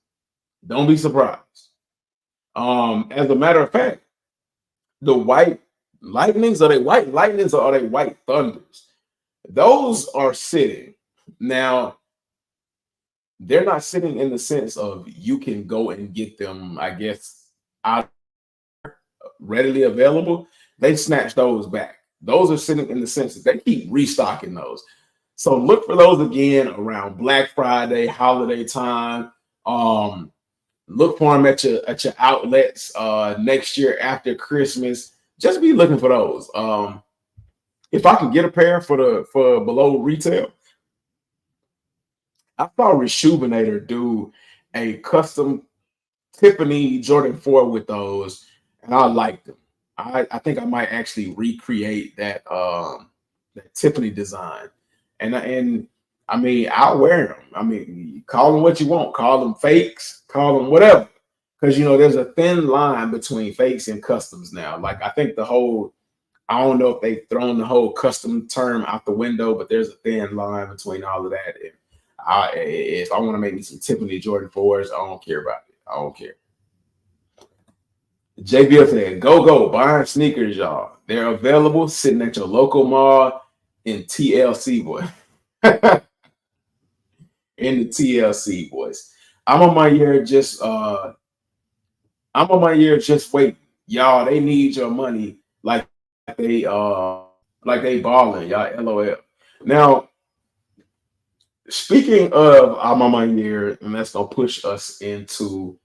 Don't be surprised. As a matter of fact, the white lightnings, are they white lightnings or are they white thunders? Those are sitting. Now, they're not sitting in the sense of you can go and get them, I guess, out readily available. They snatched those back. Those are sitting in the sense that they keep restocking those. So look for those again around Black Friday, holiday time. Look for them at your outlets next year after Christmas. Just be looking for those. If I can get a pair for below retail, I saw Reshoevnator do a custom Tiffany Jordan 4 with those, and I liked them. I think I might actually recreate that Tiffany design, and I mean I'll wear them. I mean, call them what you want, call them fakes, call them whatever, because you know there's a thin line between fakes and customs now. Like I think I don't know if they've thrown the whole custom term out the window, but there's a thin line between all of that. And if I want to make me some Tiffany Jordan 4s, I don't care about it. I don't care. JBL said, go, buying sneakers, y'all. They're available sitting at your local mall in TLC, boy. In the TLC, boys. I'm on my year just waiting. Y'all, they need your money like they Like they balling, y'all. LOL. Now, speaking of Alma Year, and that's gonna push us into,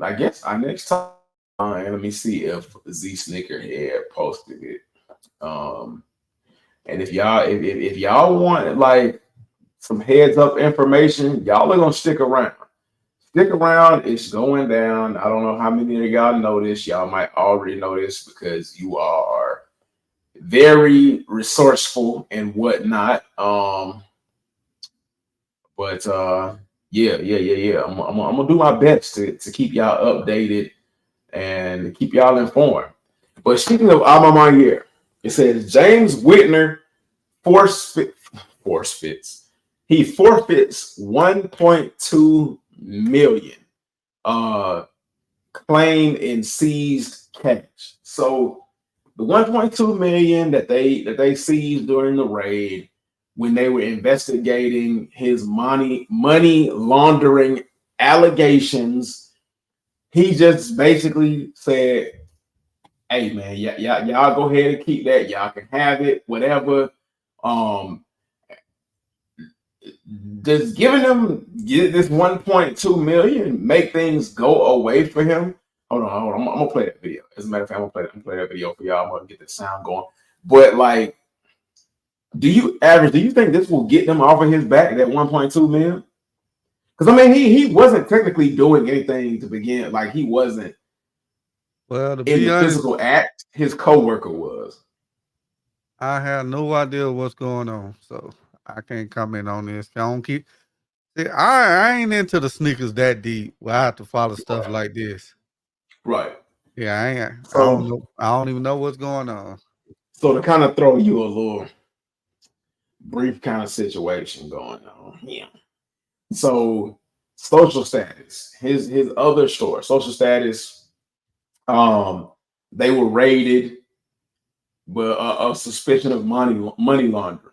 I guess, our next time. And let me see if Z Snickerhead posted it. Um, and if y'all want like some heads up information, y'all are gonna stick around. Stick around, it's going down. I don't know how many of y'all know this. Y'all might already know this because you are very resourceful and whatnot. But yeah. I'm gonna do my best to keep y'all updated and keep y'all informed. But speaking of Alma Year, it says James Whitner forfeits. He forfeits 1.2 million claimed in seized cash. So the 1.2 million that they seized during the raid when they were investigating his money laundering allegations, he just basically said, "Hey man, y'all go ahead and keep that. Y'all can have it, whatever." Um, Does giving them this 1.2 million make things go away for him? Hold on. I'm gonna play that video. As a matter of fact, I'm gonna play that video for y'all. I'm gonna get the sound going. But like, do you think this will get them off of his back, that 1.2 million? Because I mean, he wasn't technically doing anything to begin. Like he wasn't Well, to in be the honest, physical act. His co-worker was. I have no idea what's going on, so I can't comment on this. I don't keep. See, I ain't into the sneakers that deep where I have to follow stuff like this. Right. Yeah, I ain't. I don't So know. I don't even know what's going on. to kind of throw you a little brief kind of situation going on. Yeah. So social status, his other store, social status, they were raided, but a suspicion of money laundering.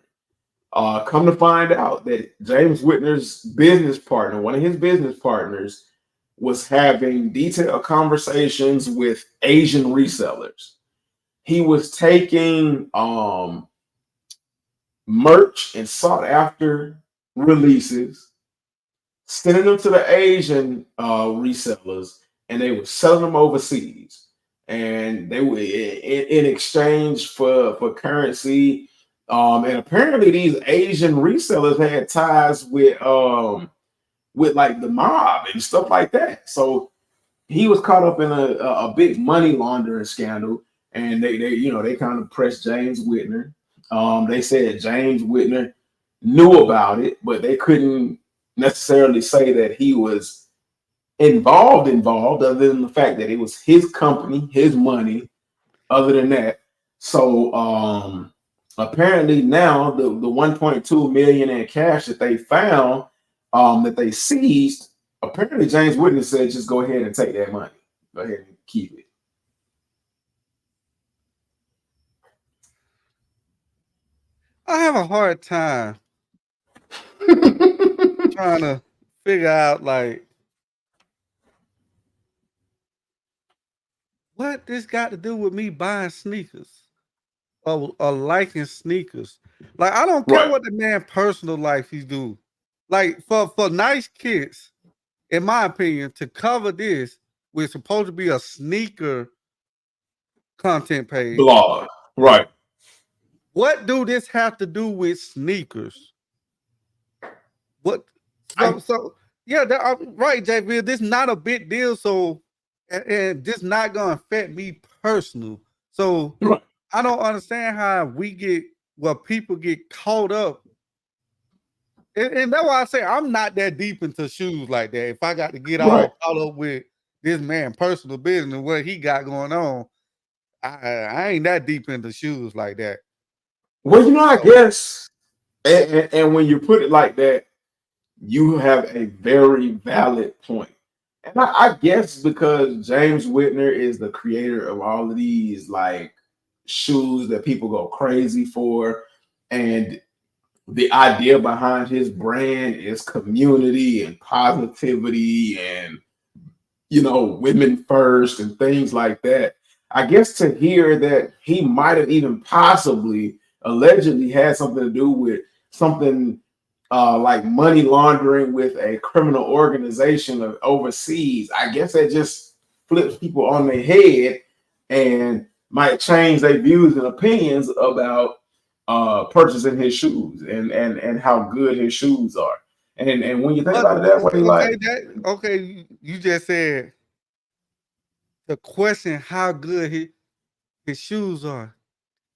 Come to find out that James Whitner's business partner, one of his business partners, was having detailed conversations with Asian resellers. He was taking merch and sought after releases, sending them to the Asian resellers, and they were selling them overseas. And they were in exchange for currency. And apparently, these Asian resellers had ties with like the mob and stuff like that. So he was caught up in a big money laundering scandal, and they kind of pressed James Whitner. They said James Whitner knew about it, but they couldn't necessarily say that he was involved, other than the fact that it was his company, his money. Other than that, so apparently now the 1.2 million in cash that they found, that they seized. Apparently, James Whitner said, "Just go ahead and take that money. Go ahead and keep it." I have a hard time trying to figure out like what this got to do with me buying sneakers or liking sneakers. Like I don't care Right, what the man personal life he do. Like for nice kids, in my opinion, to cover this, we're supposed to be a sneaker content page. blog. Right, What do this have to do with sneakers? What? I So yeah, right, JV. This not a big deal. So and this not gonna affect me personal. So right, I don't understand how people get caught up. And that's why I say I'm not that deep into shoes like that. If I got to get right. all caught up with this man personal business and what he got going on, I ain't that deep into shoes like that. Well, I So guess, and when you put it like that, you have a very valid point. And I guess because James Whitner is the creator of all of these like shoes that people go crazy for, and the idea behind his brand is community and positivity and women first and things like that. I guess to hear that he might have even possibly allegedly had something to do with something like money laundering with a criminal organization of overseas, I guess that just flips people on their head and might change their views and opinions about purchasing his shoes and how good his shoes are. And when you think about it that way, like you just said the question how good his shoes are.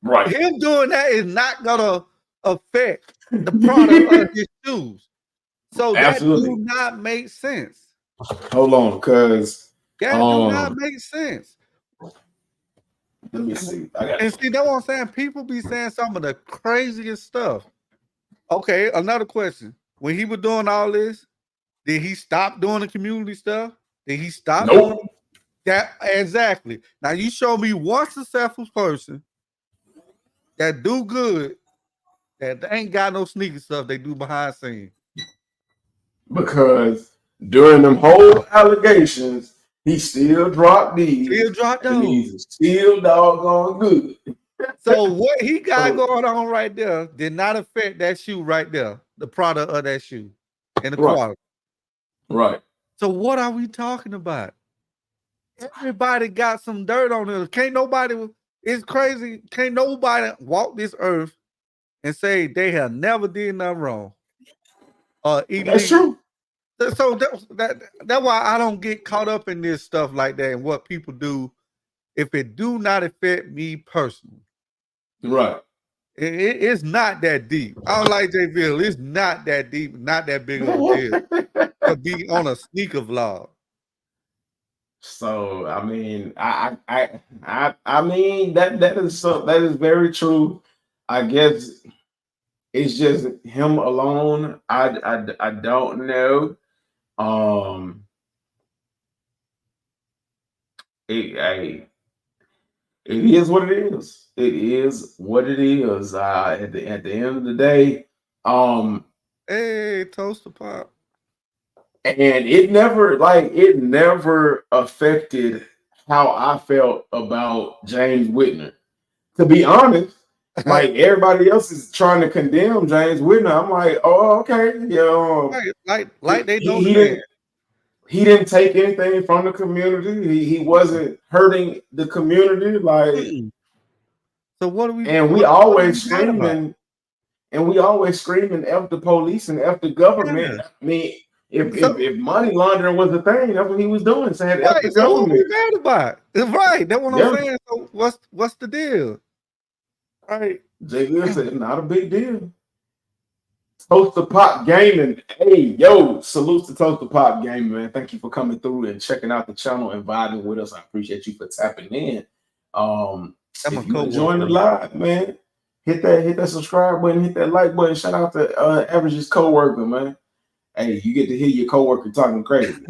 right. Him doing that is not gonna affect the product of his shoes. So that Absolutely. do not make sense. Hold on, because That do not make sense. let me see. And see, that's what I'm saying. People be saying some of the craziest stuff. Okay, another question. When he was doing all this, did he stop doing the community stuff? Did he stop doing that? Exactly. Now you show me one successful person that do good that they ain't got no sneaker stuff they do behind scenes. Because during them whole allegations, he still dropped these. Still dropped and those. these still doggone good. So what he got going on right there did not affect that shoe right there, the product of that shoe and the quality. Right. So what are we talking about? Everybody got some dirt on it. Can't nobody, it's crazy. Can't nobody walk this earth and say they have never did nothing wrong. That's true. So that's why I don't get caught up in this stuff like that and what people do if it do not affect me personally. Right. It's not that deep. I don't like J. Bill. It's not that deep, not that big of a deal to be on a sneaker vlog. So I mean, I mean that is very true. I guess it's just him alone. I don't know. It is what it is. It is what it is. At the end of the day, hey, Toaster Pop. And it never affected how I felt about James Whitner. To be honest, like everybody else is trying to condemn James Whitner. I'm like, oh, okay, like they don't. He didn't take anything from the community. He wasn't hurting the community. Like, so what are we? And we always screaming, F the police and F the government. Yeah. I mean, if money laundering was a thing, that's what he was doing. Saying F the government. What are we mad about? Right. That's what I'm saying. So what's the deal? Right. J. Will said, not a big deal. Toaster Pop Gaming. Hey, yo, salutes to Toaster Pop Gaming, man. Thank you for coming through and checking out the channel and vibing with us. I appreciate you for tapping in. If you enjoying the live, man, hit that subscribe button, hit that like button. Shout out to Average's coworker, man. Hey, you get to hear your coworker talking crazy.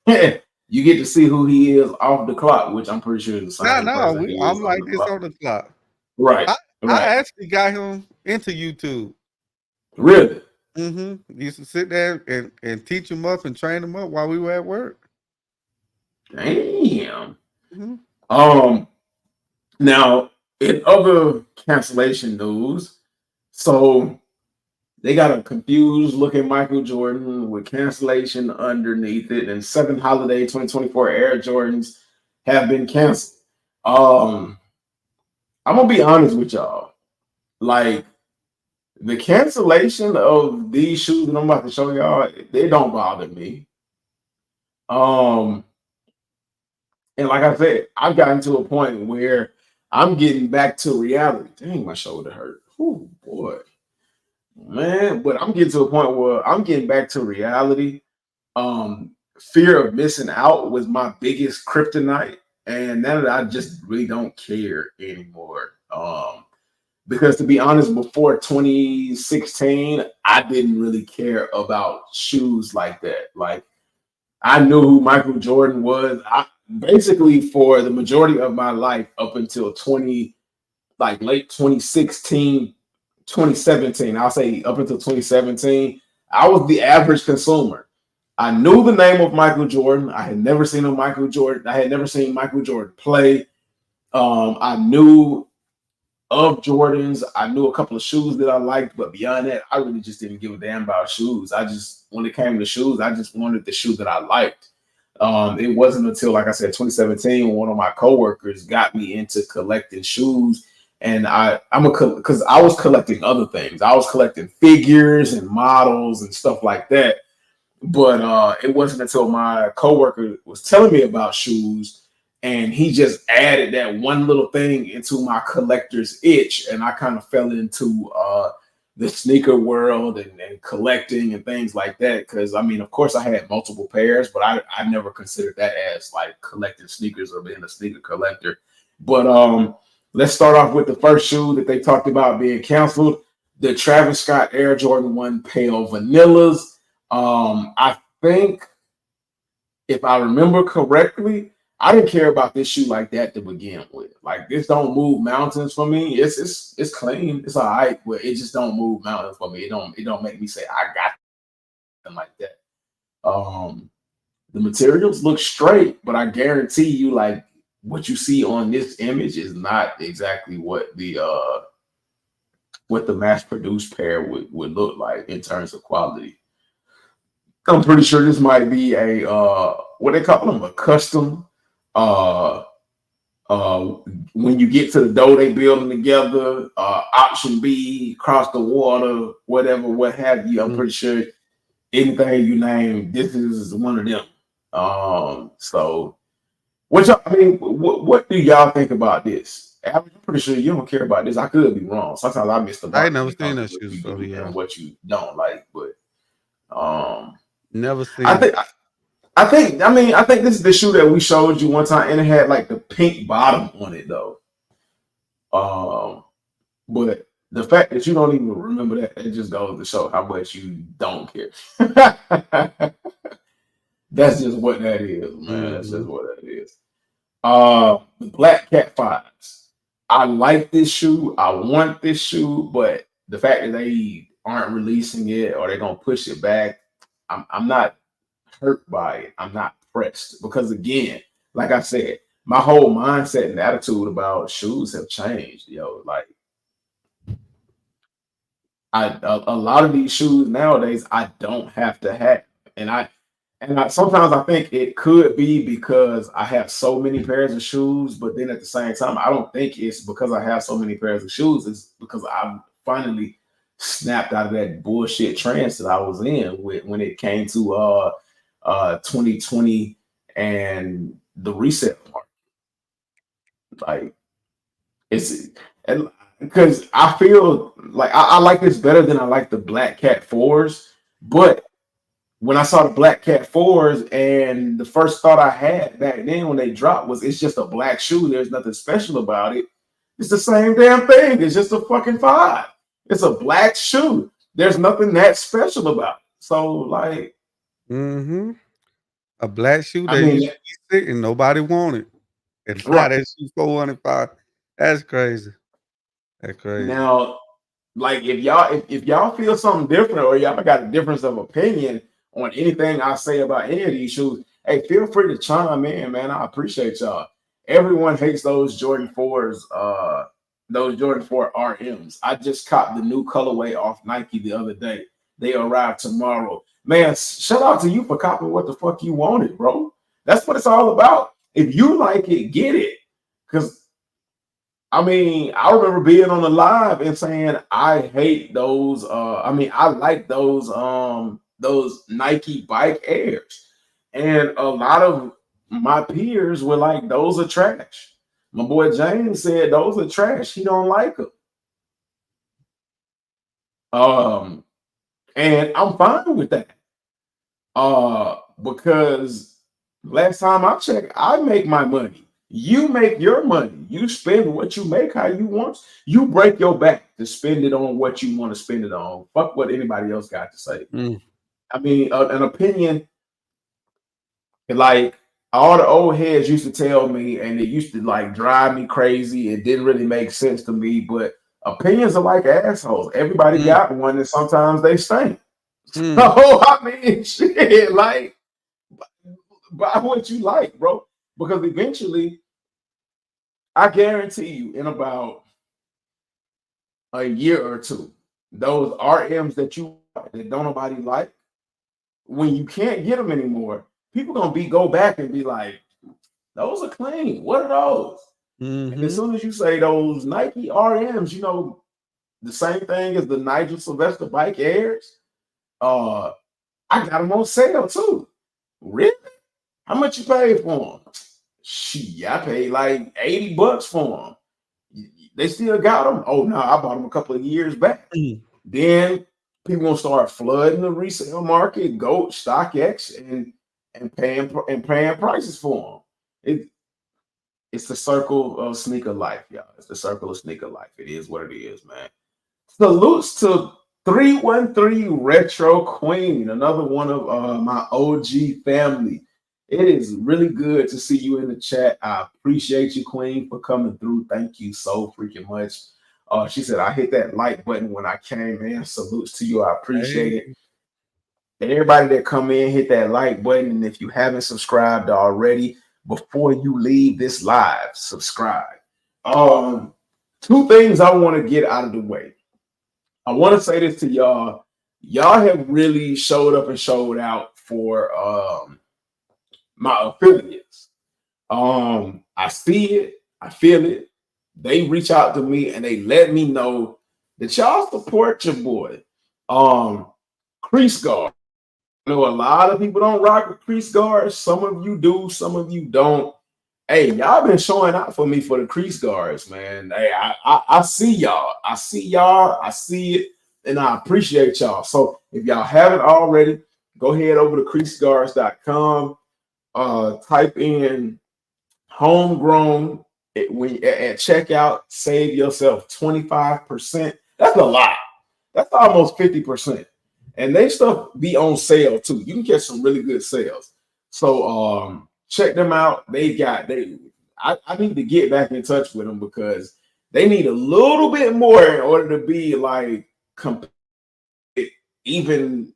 You get to see who he is off the clock, which I'm pretty sure is the same. I'm like this on the clock. Right. I actually got him into YouTube. Really? Mm-hmm. Used to sit there and teach him up and train him up while we were at work. Damn. Mm-hmm. Now, in other cancellation news, so they got a confused looking Michael Jordan with cancellation underneath it, and 7th holiday 2024 Air Jordans have been canceled. I'm gonna be honest with y'all. Like, the cancellation of these shoes that I'm about to show y'all, they don't bother me. And like I said, I've gotten to a point where I'm getting back to reality. Dang, my shoulder hurt. Oh boy, man! But I'm getting to a point where I'm getting back to reality. Fear of missing out was my biggest kryptonite, and now that I just really don't care anymore. Because to be honest, before 2016, I didn't really care about shoes like that. Like, I knew who Michael Jordan was. Basically, for the majority of my life up until late 2016, 2017, I'll say up until 2017, I was the average consumer. I knew the name of Michael Jordan. I had never seen Michael Jordan. I had never seen Michael Jordan play. I knew of Jordans. I knew a couple of shoes that I liked, but beyond that, I really just didn't give a damn about shoes. When it came to shoes, I just wanted the shoe that I liked. It wasn't until, like I said, 2017, when one of my coworkers got me into collecting shoes. And because I was collecting other things. I was collecting figures and models and stuff like that. But it wasn't until my coworker was telling me about shoes, and he just added that one little thing into my collector's itch, and I kind of fell into the sneaker world and collecting and things like that. Because I mean, of course, I had multiple pairs, but I never considered that as like collecting sneakers or being a sneaker collector. But let's start off with the first shoe that they talked about being canceled: the Travis Scott Air Jordan 1 Pale Vanillas. I think, if I remember correctly, I didn't care about this shoe like that to begin with. Like, this don't move mountains for me. It's clean. It's all right, but it just don't move mountains for me. It don't make me say I got something like that. The materials look straight, but I guarantee you, like, what you see on this image is not exactly what the mass produced pair would look like in terms of quality. I'm pretty sure this might be a what they call them, a custom. Uh, when you get to the dough they building together, option B, cross the water, whatever, what have you. I'm pretty sure anything you name, this is one of them. So what do y'all think about this? I'm pretty sure you don't care about this. I could be wrong. Sometimes I miss the mark. I ain't never seen that shoe, so yeah. And what you don't like, but never seen. I think this is the shoe that we showed you one time, and it had like the pink bottom on it though. But the fact that you don't even remember that, it just goes to show how much you don't care. That's just what that is, man. That's just what that is. The Black Cat 5s. I like this shoe. I want this shoe, but the fact that they aren't releasing it or they're gonna push it back, I'm not hurt by it. I'm not pressed, because again, like I said, my whole mindset and attitude about shoes have changed. Like a lot of these shoes nowadays I don't have to have, and I sometimes I think it could be because I have so many pairs of shoes, but then at the same time, I don't think it's because I have so many pairs of shoes. It's because I've finally snapped out of that bullshit trance that I was in when it came to 2020 and the resale market. Like, it's because I feel like I like this better than I like the Black Cat 4s, but when I saw the Black Cat 4s, and the first thought I had back then when they dropped was, it's just a black shoe. There's nothing special about it. It's the same damn thing. It's just a fucking 5. It's a black shoe. There's nothing that special about it. So, like, a black shoe that used to be sick and nobody wanted. And now that shoe $405. That's crazy. That's crazy. Now, like, if y'all feel something different, or y'all got a difference of opinion on anything I say about any of these shoes, hey, feel free to chime in, man. I appreciate y'all. Everyone hates those Jordan 4s, those Jordan 4 RMs. I just copped the new colorway off Nike the other day. They arrive tomorrow. Man, shout out to you for copying what the fuck you wanted, bro. That's what it's all about. If you like it, get it. Because I mean, I remember being on the live and saying I hate those. I like those Nike Bike Airs, and a lot of my peers were like, "Those are trash." My boy James said those are trash. He don't like them. And I'm fine with that. Because last time I checked, I make my money. You make your money. You spend what you make how you want. You break your back to spend it on what you want to spend it on. Fuck what anybody else got to say. I mean, an opinion, like all the old heads used to tell me, and it used to like drive me crazy. It didn't really make sense to me, but opinions are like assholes. Everybody got one, and sometimes they stink. Mm. So I mean, shit, like buy what you like, bro. Because eventually, I guarantee you, in about a year or two, those RMs that don't nobody like, when you can't get them anymore, people gonna go back and be like, those are clean. What are those? And as Mm-hmm. soon as you say those Nike RMs, the same thing as the Nigel Sylvester Bike Airs. I got them on sale too. Really? How much you paid for them? Shit, I paid like $80 for them. They still got them. Oh no, I bought them a couple of years back. Mm. Then people gonna start flooding the resale market, go StockX, and paying prices for them. It's the circle of sneaker life, y'all. It's the circle of sneaker life. It is what it is, man. Salutes to 313 Retro Queen, another one of my OG family. It is really good to see you in the chat. I appreciate you, Queen, for coming through. Thank you so freaking much. She said, I hit that like button when I came in. Salutes to you. I appreciate it. And everybody that come in, hit that like button. And if you haven't subscribed already, before you leave this live, subscribe. Two things I want to get out of the way. I want to say this to y'all. Y'all have really showed up and showed out for my affiliates. I see it, I feel it. They reach out to me and they let me know that y'all support your boy. Creaseguards. I know a lot of people don't rock with Creaseguards. Some of you do, some of you don't. Hey, y'all been showing out for me for the Creaseguards, man. Hey, I see y'all. I see y'all. I see it, and I appreciate y'all. So if y'all haven't already, go ahead over to creaseguards.com. Type in Homegrown at checkout. Save yourself 25%. That's a lot. That's almost 50%. And they stuff be on sale too. You can get some really good sales. So check them out. I need to get back in touch with them because they need a little bit more in order to be like even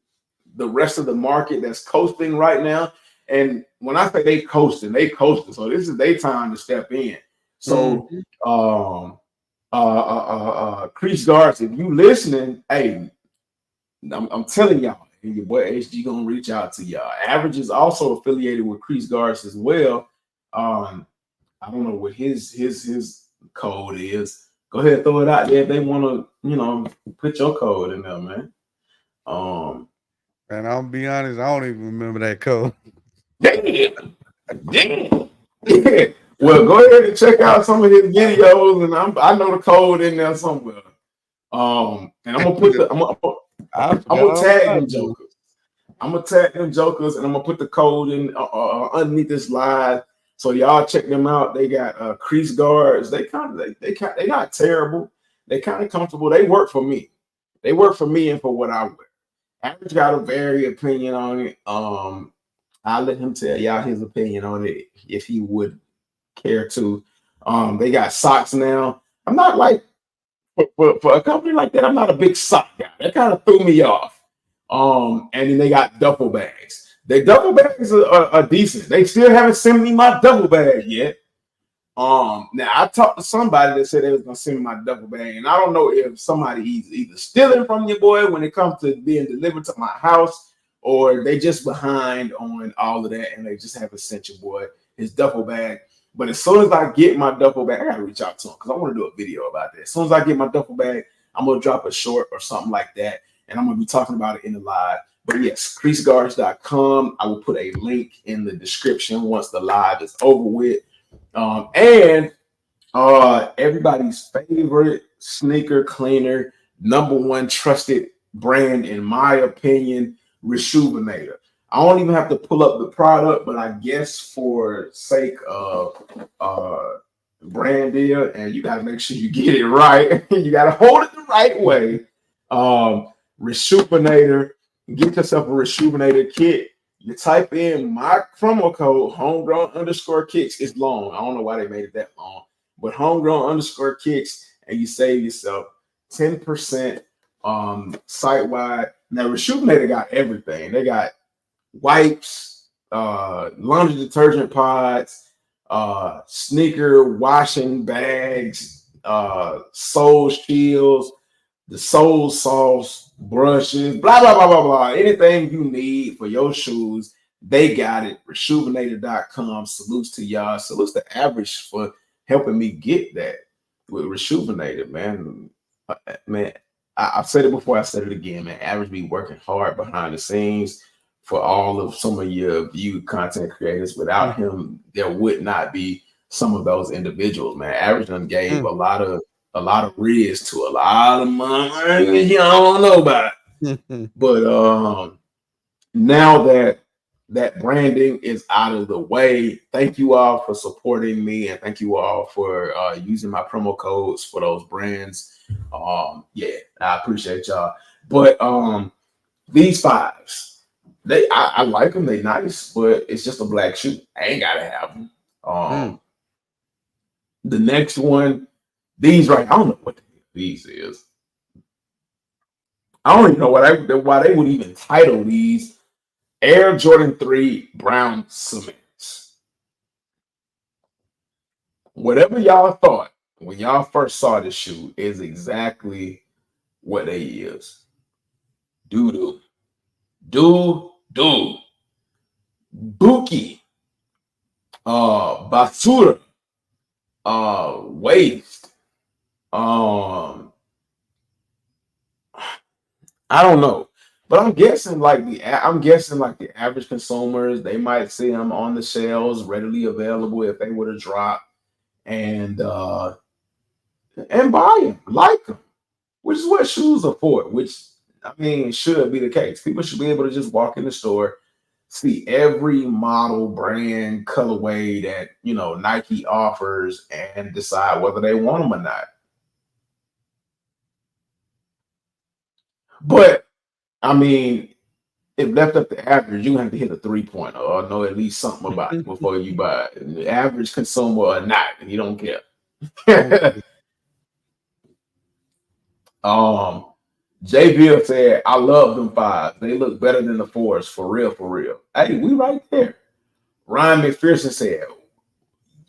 the rest of the market that's coasting right now. And when I say they coasting. So this is their time to step in. So Creaseguards, if you listening, hey, I'm telling y'all, your boy HG gonna reach out to y'all. Average is also affiliated with Creaseguards as well. I don't know what his code is. Go ahead, throw it out there if they want to, put your code in there, man. And I'll be honest, I don't even remember that code. Damn. Well, go ahead and check out some of his videos, and I know the code in there somewhere. And I'm gonna put I'm gonna tag them jokers. I'm gonna tag them jokers, and I'm gonna put the code in underneath this live, so y'all check them out. They got Creaseguards. They not terrible. They kind of comfortable. They work for me. They work for me and for what I wear. Average got a very opinion on it. I'll let him tell y'all his opinion on it if he would care to. They got socks now. I'm not like for a company like that. I'm not a big sock guy. That kind of threw me off. And then they got duffel bags. Their duffel bags are decent. They still haven't sent me my duffel bag yet. Now I talked to somebody that said they was gonna send me my duffel bag, and I don't know if somebody's either stealing from your boy when it comes to being delivered to my house, or they just behind on all of that and they just haven't sent your boy his duffel bag. But as soon as I get my duffel bag, I gotta reach out to him because I want to do a video about that. As soon as I get my duffel bag, I'm gonna drop a short or something like that, and I'm gonna be talking about it in the live. But yes, creaseguards.com. I will put a link in the description once the live is over with. And everybody's favorite sneaker cleaner, #1 trusted brand, in my opinion, Rejuvenator. I don't even have to pull up the product, but I guess for sake of brand deal, and you got to make sure you get it right. You got to hold it the right way. Rejuvenator, get yourself a Rejuvenator kit. You type in my promo code homegrown_kicks. It's long. I don't know why they made it that long, but homegrown_kicks, and you save yourself 10% site wide. Now Rejuvenated got everything. They got wipes, laundry detergent pods, sneaker washing bags, sole shields, the sole sauce, brushes, blah, blah, blah, blah, blah. Anything you need for your shoes, they got it. Rejuvenated.com. Salutes to y'all. Salutes to Average for helping me get that with Rejuvenated, man. Man, I've said it before, I said it again, man. Average be working hard behind the scenes for all of some of your viewed content creators. Without him, there would not be some of those individuals, man. Average done gave a lot of riz to a lot of money you don't know about. But now that branding is out of the way, thank you all for supporting me, and thank you all for using my promo codes for those brands. Yeah, I appreciate y'all. But these fives, I like them. They nice, but it's just a black shoe. I ain't gotta have them. The next one, these right, I don't know what these is. I don't even know why they would even title these Air Jordan 3 Brown Cements. Whatever y'all thought when y'all first saw this shoe is exactly what they is. Doo-doo. Doo-doo. Buki. Basura. Waste. I don't know, but I'm guessing like the average consumers, they might see them on the shelves readily available if they were to drop and buy them, like them, which is what shoes are for. Which I mean should be the case. People should be able to just walk in the store, see every model, brand, colorway that Nike offers, and decide whether they want them or not. But I mean, if left up to average, you have to hit a 3-pointer or know at least something about it before you buy it. The average consumer or not, and you don't care. J. Bill said, I love them fives. They look better than the fours, for real, for real. Hey, we right there. Ryan McPherson said,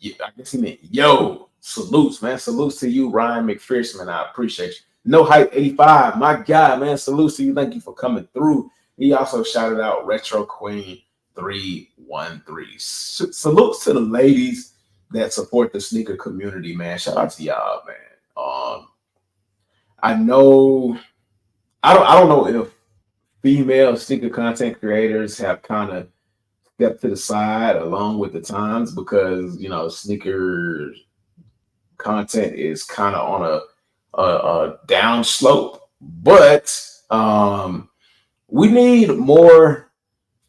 I guess he meant, yo, salutes, man. Salutes to you, Ryan McPherson, man. I appreciate you. No Hype 85, my God, man. Salutes to you. Thank you for coming through. He also shouted out Retro Queen 313. Salutes to the ladies that support the sneaker community, man. Shout out to y'all, man. I know, I don't know if female sneaker content creators have kind of stepped to the side along with the times, because sneaker content is kind of on a down slope, but we need more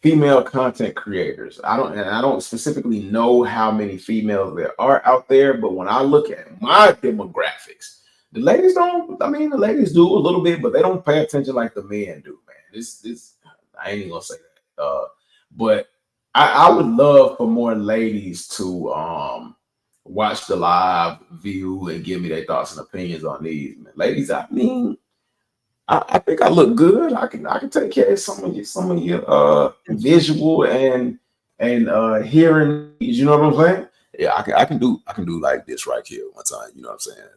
female content creators. I don't specifically know how many females there are out there, but when I look at my demographics, the ladies don't. I mean, the ladies do a little bit, but they don't pay attention like the men do, man. This I ain't even gonna say that. But I would love for more ladies to watch the live view and give me their thoughts and opinions on these, man. Ladies, I mean, I think I look good. I can take care of some of your visual and hearing needs. You know what I'm saying? Yeah, I can do like this right here one time. You know what I'm saying?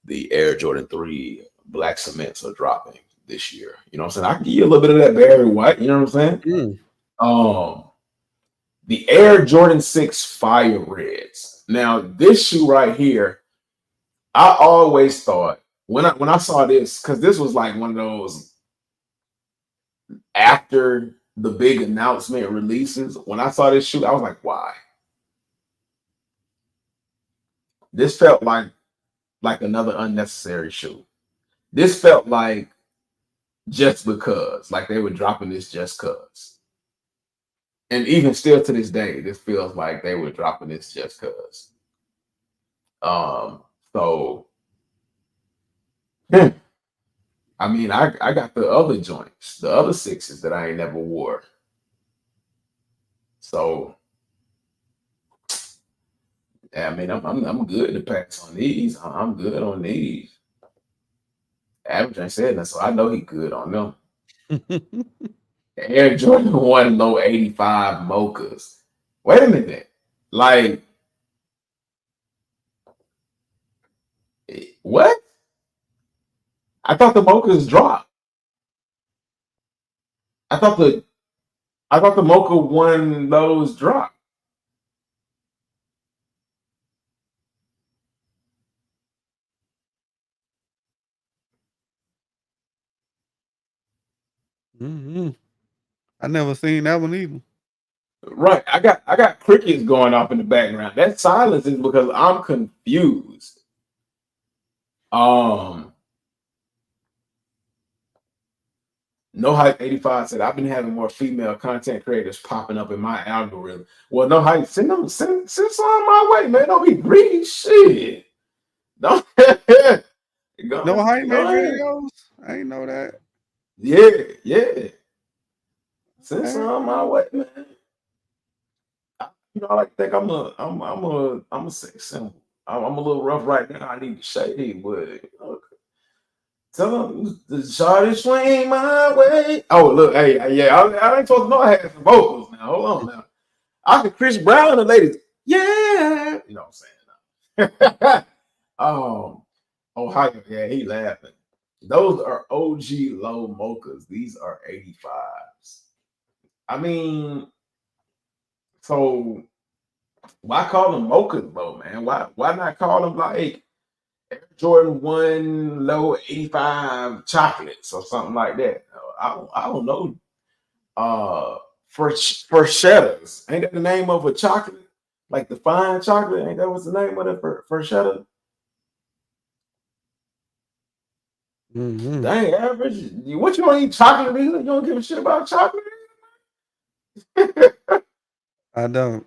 The Air Jordan 3 black cements are dropping this year. You know what I'm saying? I can give you a little bit of that Barry White. You know what I'm saying? The Air Jordan 6 Fire Reds. Now, this shoe right here, I always thought when I saw this, because this was like one of those after the big announcement releases. When I saw this shoe, I was like, why? This felt like another unnecessary shoe. This felt like just because, like they were dropping this just cause. And even still to this day, this feels like they were dropping this just cause. So I mean, I got the other joints, the other sixes that I ain't never wore. So yeah, I mean, I'm good to pass on these. I'm good on these. Average ain't said that, so I know he good on them. Air Jordan 1 low 85 mochas. Wait a minute. Like, what? I thought the mochas dropped. I thought the mocha 1 lows dropped. I never seen that one either. Right. I got crickets going off in the background. That silence is because I'm confused. No Hype 85 said I've been having more female content creators popping up in my algorithm. Well, No Hype, send some my way, man. Don't be greedy. Shit. Don't No hype made ahead. videos. I ain't know that. Yeah. Send some my way, man. I like to think I'm a sex symbol. I'm a little rough right now. I need to shade, but tell them the shawty swing my way. Oh, look, hey, yeah, I ain't supposed to know I had some vocals now. Hold on now. I could Chris Brown and the ladies. Yeah. You know what I'm saying? Ohio, yeah, he laughing. Those are OG low mochas. These are 85s. I mean, so why call them mochas though, man? Why not call them like Air Jordan 1 low 85 chocolates or something like that? I don't know. For Cheddars, ain't that the name of a chocolate? Like the fine chocolate, ain't that what's the name of it for Cheddar? Dang, Average. What you don't eat chocolate either? You don't give a shit about chocolate? I don't.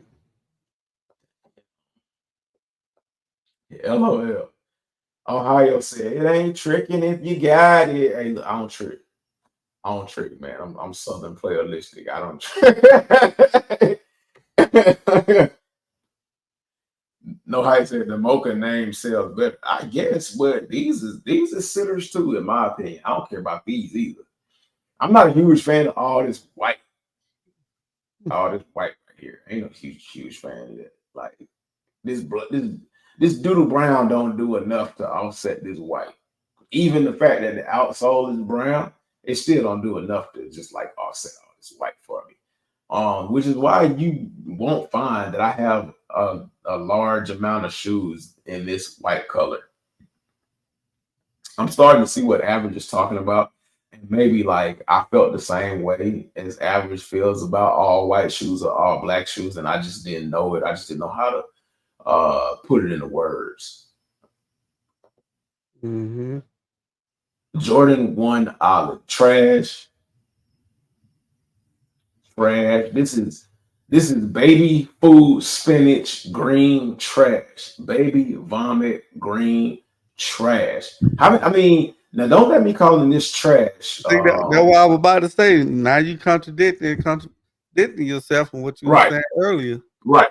LOL. Ohio said it ain't tricking if you got it. Hey, look, I don't trick, man. I'm Southern playalistic. I don't trick. No Hype said the mocha name sells better. I guess, but these are sitters too, in my opinion. I don't care about these either. I'm not a huge fan of all this white. All this white right here. Ain't no huge fan of that. Like this doodle brown don't do enough to offset this white. Even the fact that the outsole is brown, it still don't do enough to just like offset all this white for me. Which is why you won't find that I have a large amount of shoes in this white color. I'm starting to see what Average is talking about. And maybe like I felt the same way as Average feels about all white shoes or all black shoes, and I just didn't know it. I just didn't know how to put it into words. Jordan 1 olive trash. This is baby food spinach green trash. Baby vomit green trash. I mean, now don't let me call this trash. See, that's what I was about to say. Now you contradicting yourself from what you were saying earlier. Right.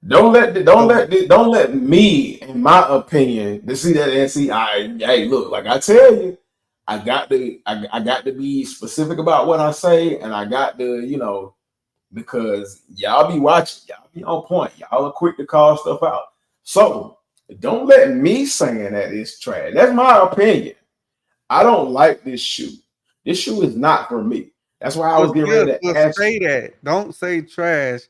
Don't let me, in my opinion, to see that and see. Hey, look, like I tell you, I got to be specific about what I say, and I got to, because y'all be watching, y'all be on point, y'all are quick to call stuff out. So don't let me saying that it's trash. That's my opinion. I don't like this shoe. This shoe is not for me. That's why I was getting ready to ask. Say that. Don't say trash.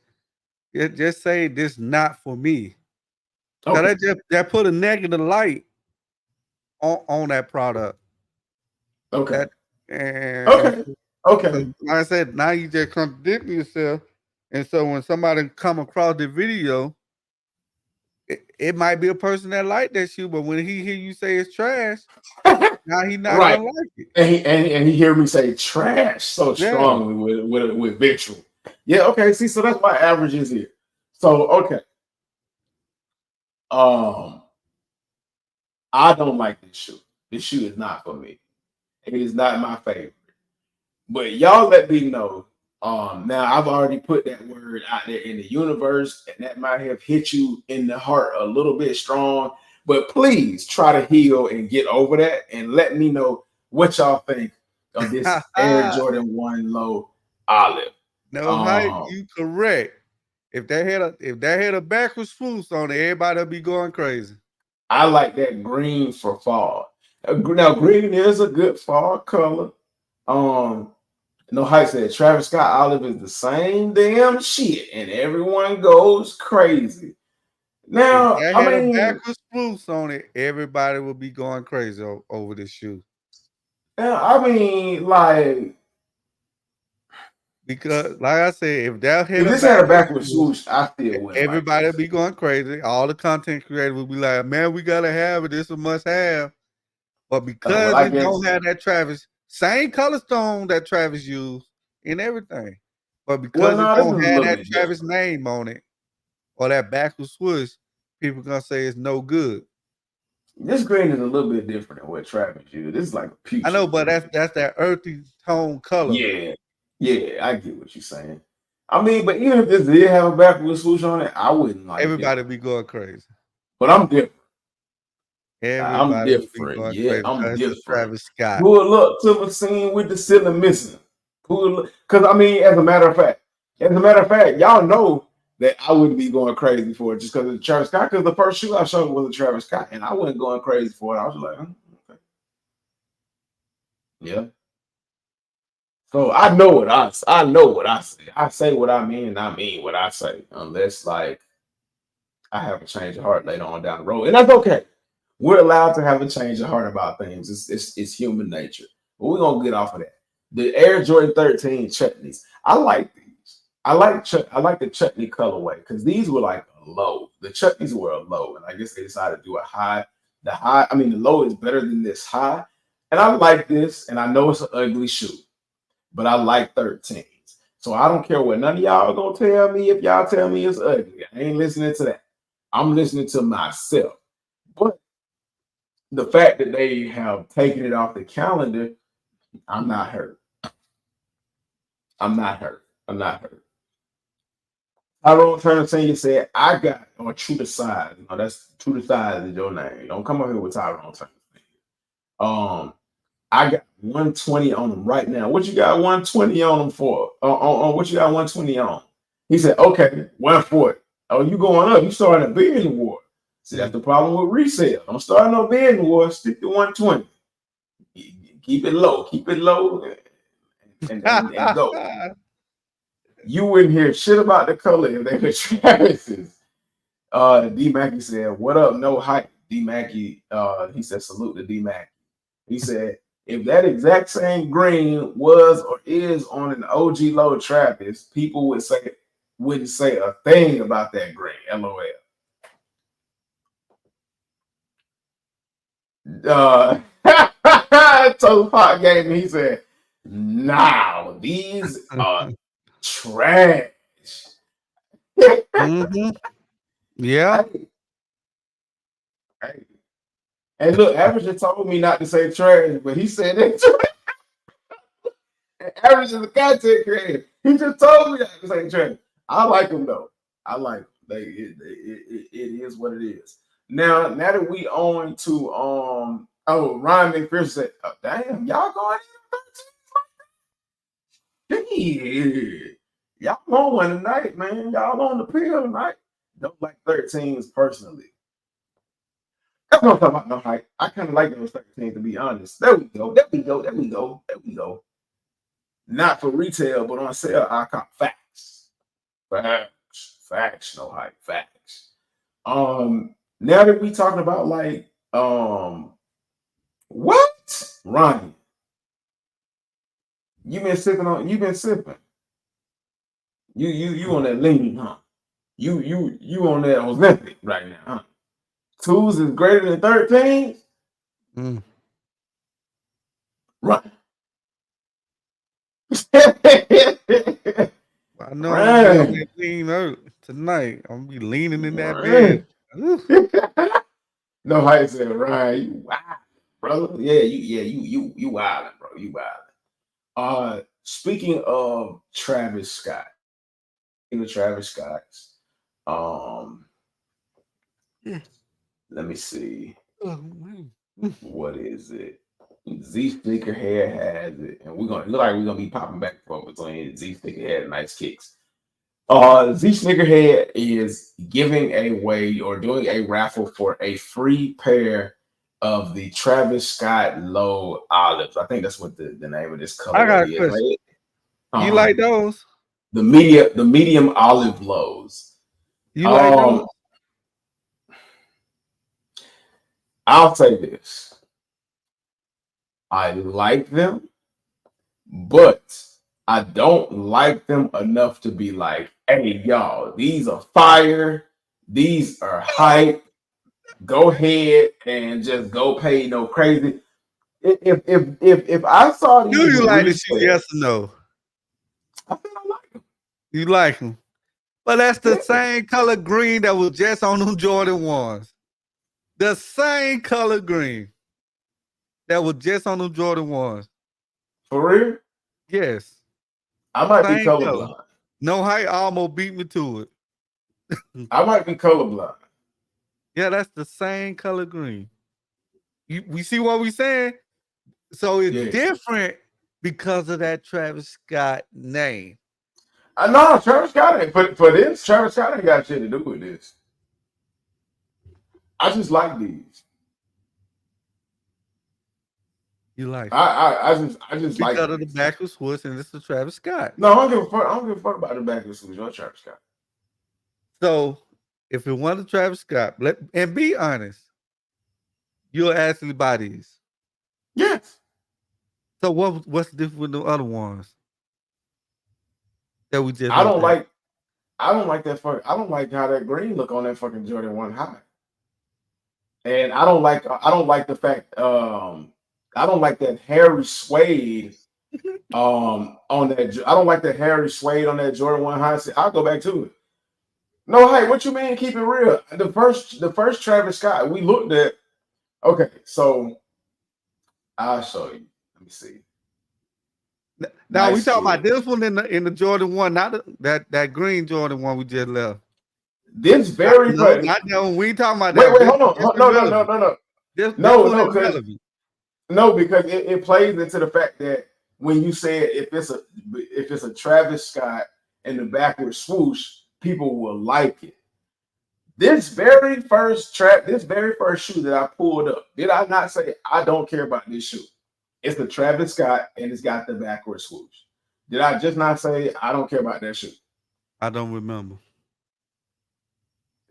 Just say this not for me. Okay. That put a negative light on that product. Okay. Okay. So, like I said, now you just contradict yourself. And so when somebody come across the video, it might be a person that like that shoe, but when he hear you say it's trash, now he not gonna like it. And he hear me say trash so strongly with victual. Yeah, okay. See, so that's why Average is here. So okay. I don't like this shoe. This shoe is not for me. It is not my favorite. But y'all let me know. Now I've already put that word out there in the universe, and that might have hit you in the heart a little bit strong. But please try to heal and get over that, and let me know What y'all think of this Air Jordan 1 Low Olive? No hype, you correct. If that had a backwards swoosh on it, everybody will be going crazy. I like that green for fall. Now, green is a good fall color. No hype said Travis Scott Olive is the same damn shit, and everyone goes crazy. Now, if that I had a mean, backwards swoosh on it, everybody will be going crazy over this shoe. Like, because, like I said, if that if this had a backwards swoosh, I still wouldn't. Everybody like will be going crazy. All the content creators will be like, "Man, we gotta have it. This is a must have." But because it don't have that Travis same color stone that Travis used and everything, but because it don't have that Travis name on it or that backwards swoosh, people gonna say it's no good. This green is a little bit different than what Travis used. This is like a peach. I know, but that's that earthy tone color. Yeah, I get what you're saying. I mean, but even if this did have a backwards swoosh on it, I wouldn't like Everybody be going crazy. But I'm different. I'm different. Yeah, I'm different. Travis Scott. Pull up to the scene with the ceiling missing. Because I mean, as a matter of fact, y'all know that I wouldn't be going crazy for it just because of Travis Scott. Because the first shoe I showed was a Travis Scott, and I wasn't going crazy for it. I was like, okay, yeah. So I know what I say. I say what I mean, and I mean what I say. Unless like I have a change of heart later on down the road, and that's okay. We're allowed to have a change of heart about things. It's human nature. But we're gonna get off of that. The Air Jordan 13 chutneys. I like these. I like the chutney colorway because these were like a low. The chutneys were a low, and I guess they decided to do a high. The low is better than this high. And I like this, and I know it's an ugly shoe, but I like 13s. So I don't care what none of y'all are gonna tell me if y'all tell me it's ugly. I ain't listening to that. I'm listening to myself. But the fact that they have taken it off the calendar, I'm not hurt. Tyrone Turner Sr. said, I got, or True to Size. No, that's True to Size is your name. Don't come up here with Tyrone Turner. I got 120 on them right now. What you got 120 on them for? What you got 120 on? He said, okay, 140. Oh, you going up. You starting a bidding war. See, that's the problem with resale. Don't start no bidding war. Stick to 120. Keep it low and go. You wouldn't hear shit about the color if they were Travis's. D Mackey said, what up? No hype. D Mackey, he said, salute to D Mackey. He said, if that exact same green was or is on an OG low Travis, people wouldn't say a thing about that green. LOL. Toast Pot gave me, he said, now these are trash. Mm-hmm. Yeah. Hey. And look, Average just told me not to say trash, but he said it. Average is a content creator. He just told me not to say trash. I like him though. I like him. It is what it is. Now that we on to Ryan McPherson said, oh, damn, y'all going in 13? Yeah. Y'all on one tonight, man. Y'all on the pill tonight. Don't like 13s personally. That's what I'm talking about. No hype. I kind of like those 13s to be honest. There we go. Not for retail, but on sale, I call facts. Facts, no hype, facts. Now that we talking about like what? Ronnie. You've been sipping. You on that lean, huh? You on that Ozempic right now, huh? 2s is greater than 13s? Right. I know I'm gonna be lean out tonight. I'm gonna be leaning in that bed. No hype said, Ryan, you wild, brother. Yeah, you wild, bro. You wild. Speaking of Travis Scott, let me see. What is it? Z Sneakerhead has it, and we're gonna look like we're gonna be popping back and forth between Z Sneakerhead and Nice Kicks. Z Sneakerhead is giving away or doing a raffle for a free pair of the Travis Scott Low Olives. I think that's what the name of this I got colorway a is. question. You Uh-huh. like those? The medium olive lows. You like those? I'll say this. I like them, but I don't like them enough to be like, hey, y'all, these are fire. These are hype. Go ahead and just go pay no crazy. If I saw Do these you like the shoes? resale, Yes or no? I think I like them. You like them. But that's the Yeah. same color green that was just on them Jordan 1s. The same color green that was just on them Jordan 1s. For real? Yes. I might be Same color. colorblind. No height almost beat me to it. I might be colorblind. Yeah, that's the same color green. We see what we saying? So it's different because of that Travis Scott name. I know Travis Scott ain't for this. Travis Scott ain't got shit to do with this. I just like these. You like I just like because of the these. backwards swoosh, and it's the Travis Scott. No, I don't give a fuck. I don't give a fuck about the backwards swoosh on Travis Scott. So if it wasn't Travis Scott, and be honest, you'll actually buy these. Yes. So what's different with the other ones that we just? I don't like that fuck. I don't like how that green look on that fucking Jordan 1 high. And I don't like the fact I don't like that hairy suede on that. I don't like the hairy suede on that Jordan 1 high. I'll go back to it. No, hey, what you mean keep it real? The first Travis Scott we looked at. Okay, so I'll show you. Let me see. Now we talking about this one in the Jordan 1, not that green Jordan 1 we just left. This very not that one. We ain't talking about wait, that. hold on. No. No, because it plays into the fact that when you say if it's a Travis Scott and the backward swoosh, people will like it. This very first shoe that I pulled up, did I not say I don't care about this shoe? It's the Travis Scott and it's got the backward swoosh. Did I just not say I don't care about that shoe? I don't remember.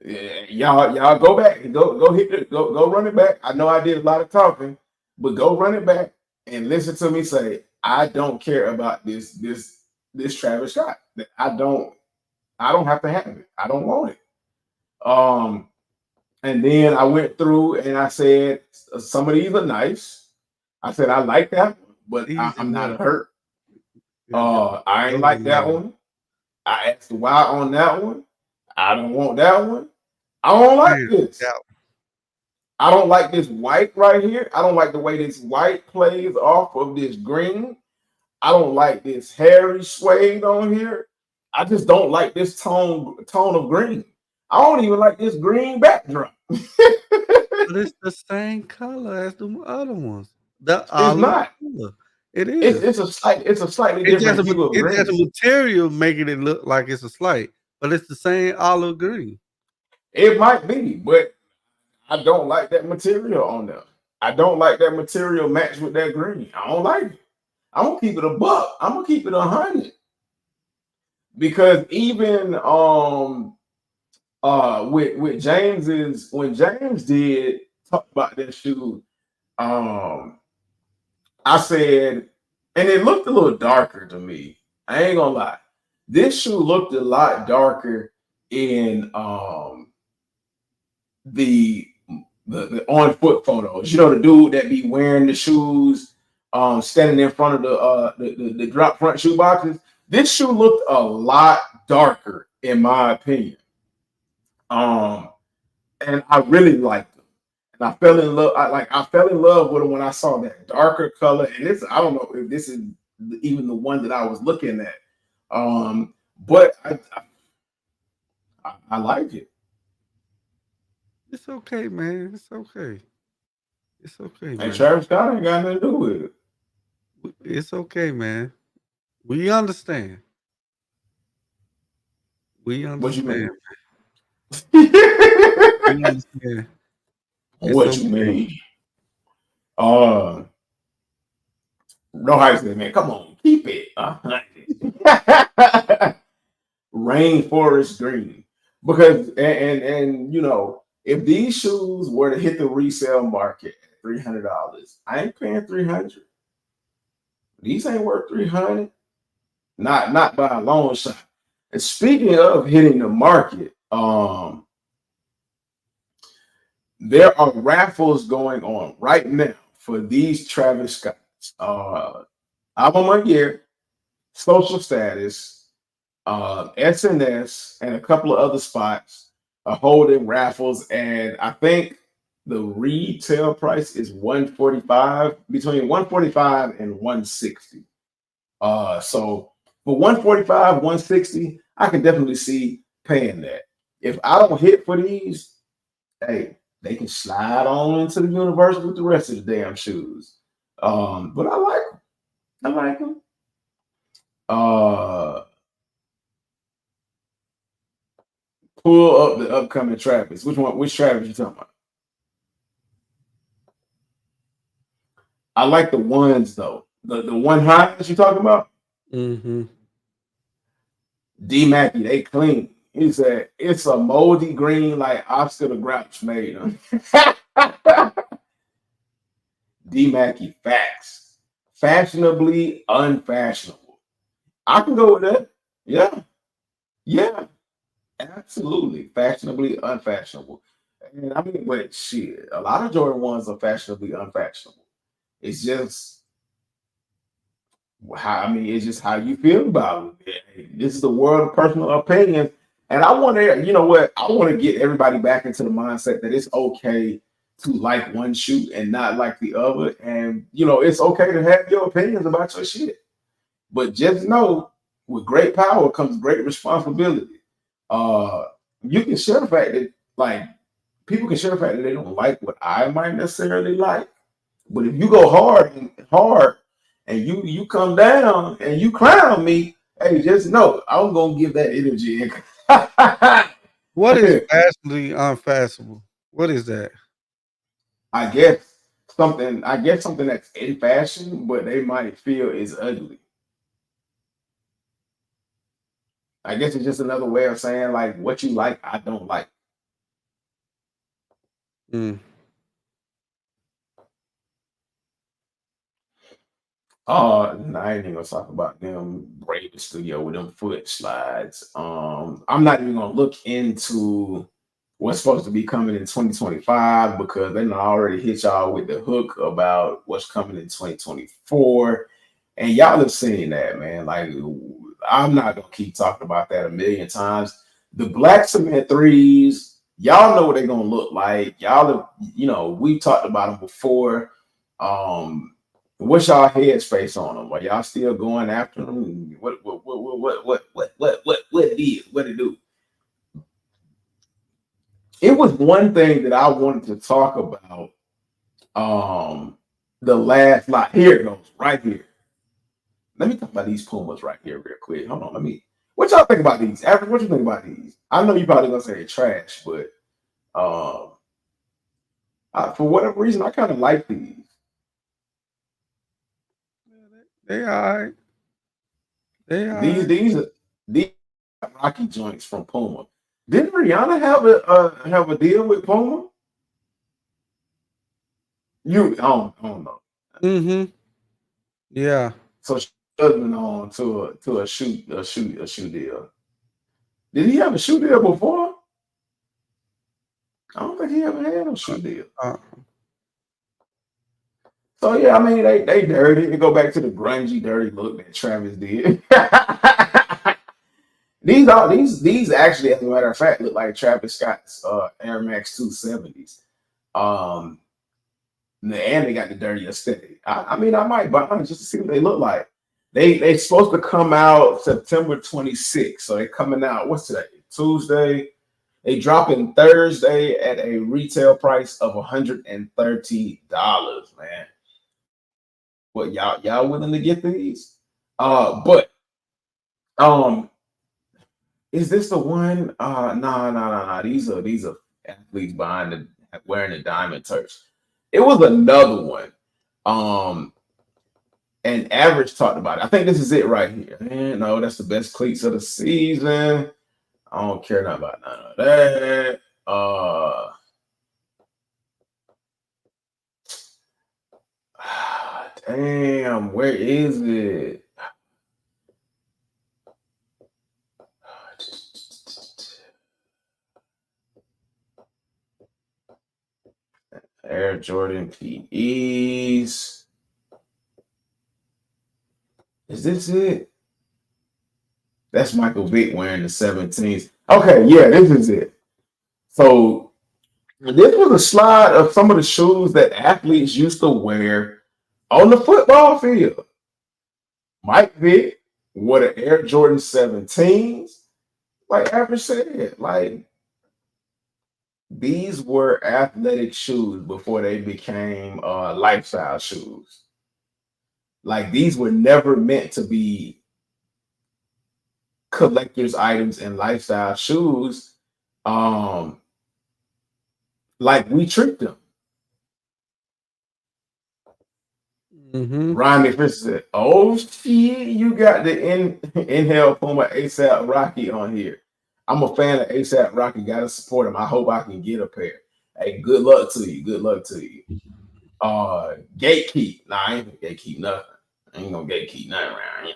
Yeah, y'all go back and go hit it, go run it back. I know I did a lot of talking, but go run it back and listen to me say I don't care about this Travis Scott. I don't have to have it. I don't want it. And then I went through and I said some of these are nice. I said I like that one, but I'm not hurt. I ain't like that one. I asked why on that one. I don't want that one. I don't like this. I don't like this white right here. I don't like the way this white plays off of this green. I don't like this hairy suede on here. I just don't like this tone of green. I don't even like this green backdrop. But it's the same color as the other ones. It's not. Color. It is. It's a slightly different hue of green. It's just a material making it look like it's a slight, but it's the same olive green. It might be, but I don't like that material on them. I don't like that material matched with that green. I don't like it. I'm gonna keep it a buck. I'm gonna keep it 100. Because even with James's when James did talk about that shoe, I said, and it looked a little darker to me. I ain't gonna lie. This shoe looked a lot darker in the on foot photos. You know, the dude that be wearing the shoes, standing in front of the drop front shoe boxes. This shoe looked a lot darker, in my opinion. And I really liked them. And I fell in love. I fell in love with them when I saw that darker color. And this, I don't know if this is even the one that I was looking at. But I like it. It's okay, man. It's okay. It's okay, Hey, man. Travis Scott ain't got nothing to do with it. It's okay, man. We understand. We What you understand. mean? We understand. It's What you okay. mean? Uh, no hype said, man, come on, keep it 100. Rainforest green. Because and you know, if these shoes were to hit the resale market at $300, I ain't paying 300. These ain't worth 300. Not by a long shot. And speaking of hitting the market, there are raffles going on right now for these Travis Scotts. Album of Year, Social Status, SNS, and a couple of other spots are holding raffles. And I think the retail price is 145, between 145 and 160. So for 145, 160, I can definitely see paying that. If I don't hit for these, hey, they can slide on into the universe with the rest of the damn shoes. But I like them. I like them. Uh, pull up the upcoming Travis. Which one? Which Travis you talking about? I like the ones though. The one high that you talking about? Mm-hmm. D Mackey, they clean. He said it's a moldy green like Oscar the Grouch made them. D Mackey facts. Fashionably unfashionable. I can go with that. Yeah. Yeah. Absolutely. Fashionably unfashionable. And I mean, but shit, a lot of Jordan ones are fashionably unfashionable. It's just how I mean, it's just how you feel about it. This is the world of personal opinions. And I want to, you know what? I want to get everybody back into the mindset that it's okay to like one shoe and not like the other. And you know, it's okay to have your opinions about your shit. But just know with great power comes great responsibility. Uh you can share the fact that like people can share the fact that they don't like what I might necessarily like. But if you go hard and you come down and you clown me, hey, just know I'm gonna give that energy. What is fashionably unfashionable? What is that? I guess something that's in fashion, but they might feel is ugly. I guess it's just another way of saying like what you like, I don't like. Mm. I ain't even gonna talk about them Brave Studio with them foot slides. I'm not even gonna look into what's supposed to be coming in 2025 because they done already hit y'all with the hook about what's coming in 2024. And y'all have seen that, man. Like, I'm not gonna keep talking about that a million times. The black cement threes, y'all know what they're gonna look like. Y'all have, you know, we talked about them before. What's y'all headspace on them? Are y'all still going after them? What it is? What it do? It was one thing that I wanted to talk about. The last lot. Here it goes, right here. Let me talk about these Pumas right here, real quick. Hold on, let me. What y'all think about these? Average, what you think about these? I know you probably gonna say they're trash, but um, for whatever reason, I kind of like these. They all right. They all These right. these these Rocky joints from Puma. Didn't Rihanna have a deal with Puma? I don't know. Mm-hmm. Yeah. So she been on to a shoe deal. Did he have a shoe deal before? I don't think he ever had a shoe deal. Uh, So yeah, I mean they dirty. They go back to the grungy, dirty look that Travis did. These actually, as a matter of fact, look like Travis Scott's Air Max 270s. Um, and they got the dirty aesthetic. I mean, I might buy them just to see what they look like. They supposed to come out September 26th, so they're coming out. What's today? Tuesday. They dropping Thursday at a retail price of $130, man. What y'all willing to get these? But is this the one? Nah. These are athletes behind the wearing the diamond turfs. It was another one. And Average talked about it. I think this is it right here. Man, no, that's the best cleats of the season. I don't care nothing about none of that. Damn, where is it? Air Jordan PEs. Is this it? That's Michael Vick wearing the 17s. Okay, yeah, this is it. So this was a slide of some of the shoes that athletes used to wear on the football field. Mike Vick wore the Air Jordan 17s. Like Average said, like these were athletic shoes before they became lifestyle shoes. Like these were never meant to be collector's items and lifestyle shoes. Like we tricked them. Ryan McPherson said, "Oh shit, you got the Inhale Puma ASAP Rocky on here. I'm a fan of ASAP Rocky. Gotta support him. I hope I can get a pair. Hey, good luck to you. Good luck to you. Gatekeep. Nah, I ain't gonna gatekeep nothing. I ain't gonna gatekeep nothing around here.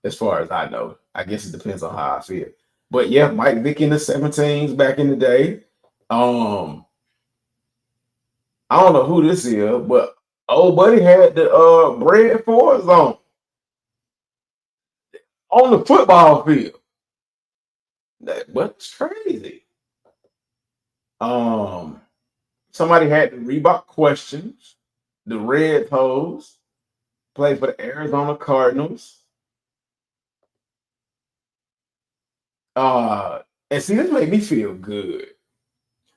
As far as I know, I guess it depends on how I feel. But yeah, Mike Vick in the 17s back in the day. I don't know who this is, but old buddy had the bread fours on the football field. That's crazy. Somebody had the Reebok questions, the red toes, played for the Arizona Cardinals. And see, this made me feel good.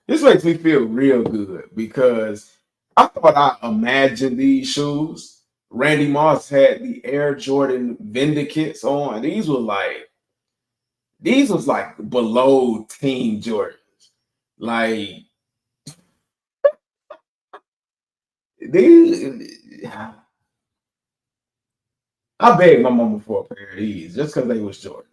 This makes me feel real good because I thought I imagined these shoes. Randy Moss had the Air Jordan Vindicates on. These was like below Team Jordans. Like these, I begged my mama for a pair of these just because they was Jordans.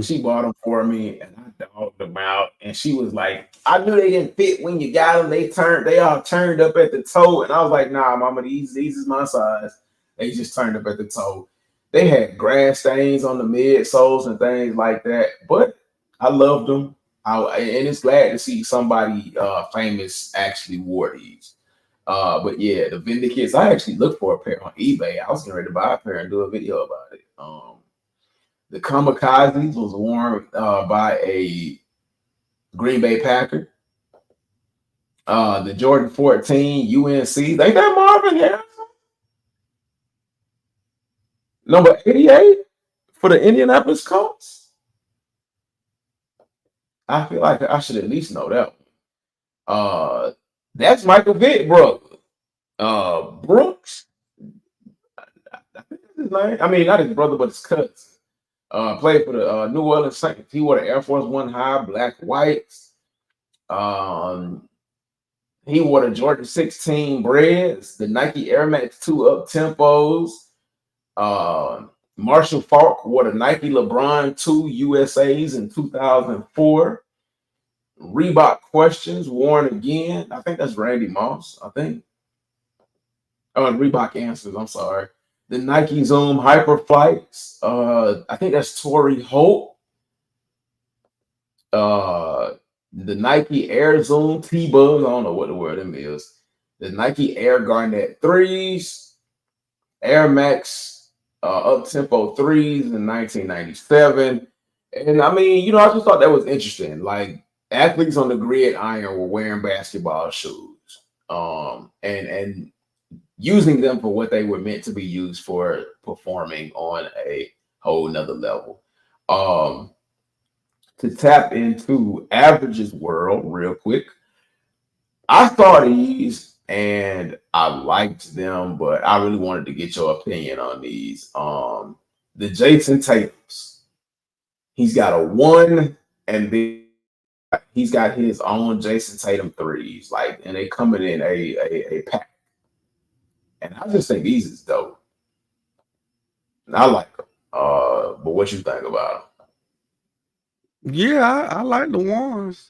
She bought them for me, and I dogged them out. And she was like, "I knew they didn't fit when you got them. They all turned up at the toe." And I was like, "Nah, mama, these is my size. They just turned up at the toe." They had grass stains on the midsoles and things like that, but I loved them. And it's glad to see somebody famous actually wore these. But yeah, the Vindicates. I actually looked for a pair on eBay. I was getting ready to buy a pair and do a video about it. The Kamikazes was worn by a Green Bay Packer. The Jordan 14 UNC. Ain't that Marvin Harrison? Number 88 for the Indianapolis Colts. I feel like I should at least know that one. That's Michael Vick, brother. Brooks. I think that's his name. I mean, not his brother, but his cousin. Played for the New Orleans Saints. He wore the Air Force One high, black, whites. He wore the Jordan 16 breads, the Nike Air Max 2 up tempos. Marshall Faulk wore the Nike LeBron 2 USAs in 2004. Reebok questions worn again. I think that's Randy Moss. I think. Oh, and Reebok answers. I'm sorry. The Nike Zoom Hyperflights. I think that's Torrey Holt. The Nike Air Zoom T-Buzz. I don't know what the word them is. The Nike Air Garnett 3s. Air Max up-tempo 3s in 1997. And I mean, I just thought that was interesting. Like athletes on the gridiron were wearing basketball shoes. And using them for what they were meant to be used for, performing on a whole nother level. to tap into Average's world real quick. I saw these and I liked them, but I really wanted to get your opinion on these. The Jason Tatum's. He's got a one, and then he's got his own Jason Tatum threes, like, and they coming in a pack. And I just think these is dope. And I like them. But what you think about Yeah, I like the ones.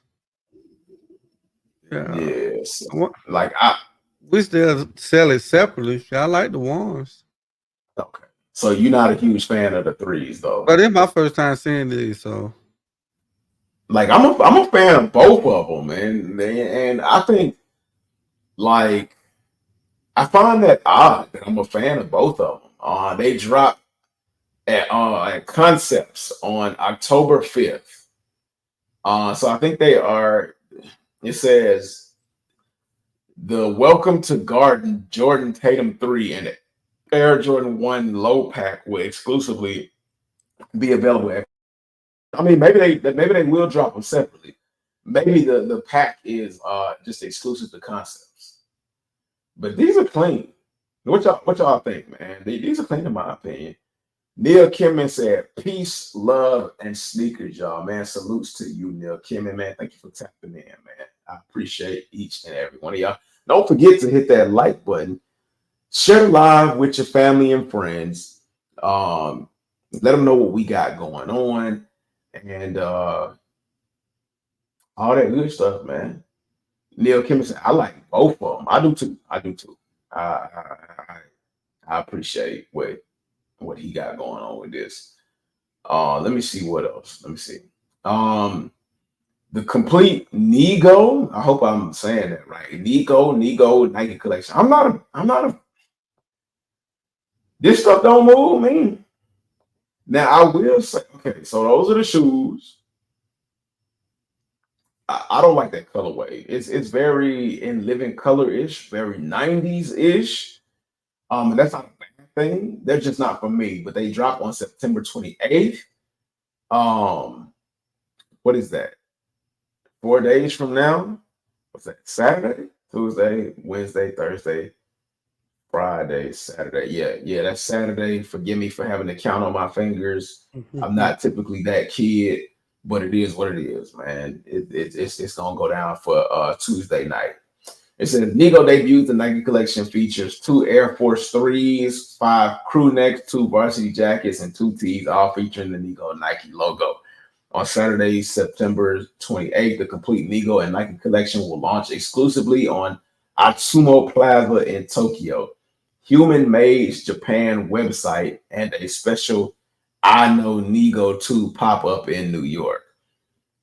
them? Yeah. Yes. Wa- Like I We still sell it separately. I like the ones. okay. So you're not a huge fan of the threes though. But it's my first time seeing these, so Like I'm a fan of both of them, and I think like I find that odd that I'm a fan of both of them. They dropped at Concepts on October 5th. So I think they are. It says the Welcome to Garden Jordan Tatum 3 and Air Jordan 1 low pack will exclusively be available at. I mean, maybe they will drop them separately. Maybe the pack is just exclusive to Concepts. But these are clean. What y'all think, man? These are clean in my opinion. Neil Kimmin said, "Peace, love, and sneakers, y'all." Man, salutes to you, Neil Kimmin. Man, thank you for tapping in, man. I appreciate each and every one of y'all. Don't forget to hit that like button. Share live with your family and friends. Let them know what we got going on, and all that good stuff, man. Neil Kimmin said, "I like both of them. I do too. I do too. I appreciate what he got going on with this." Let me see what else. Let me see. Um, the complete Nego. I hope I'm saying that right. Nego Nike collection. I'm not a. This stuff don't move me. Now I will say, okay, so those are the shoes. I don't like that colorway. It's very in living color ish, very 90s ish. And that's not a bad thing. They're just not for me. But they drop on September 28th. Um, what is that? 4 days from now? What's that? Saturday, Tuesday, Wednesday, Thursday, Friday, Saturday. Yeah, that's Saturday. Forgive me for having to count on my fingers. I'm not typically that kid, but it is what it is, man. It's gonna go down for Tuesday night. It says Nego debuts the Nike collection features 2 Air Force 3s, 5 crew necks, 2 varsity jackets, and 2 tees, all featuring the Nego Nike logo. On Saturday, September 28th, the complete Nego and Nike collection will launch exclusively on Atsumo Plaza in Tokyo. Human Made Japan website and a special I Know Nego 2 pop-up in New York.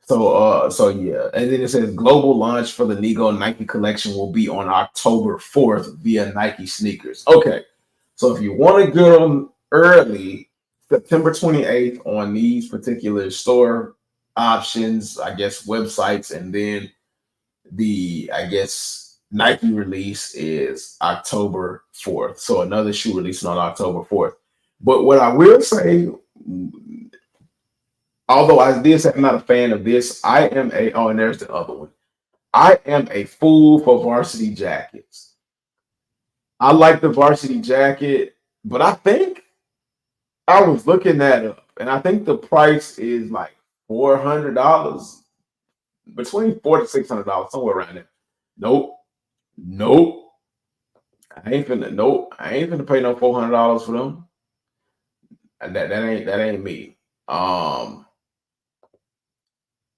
So yeah, and then it says global launch for the Nego Nike collection will be on October 4th via Nike sneakers. Okay, so if you want to get them early, September 28th on these particular store options, I guess websites, and then the I guess Nike release is October 4th. So another shoe releasing on October 4th. But what I will say, although I did say I'm not a fan of this, I am a oh, and there's the other one. I am a fool for varsity jackets. I like the varsity jacket, but I think I was looking that up, and I think the price is like $400, between $400 to $600, somewhere around there. Nope, nope. I ain't finna pay no $400 for them. And that ain't me.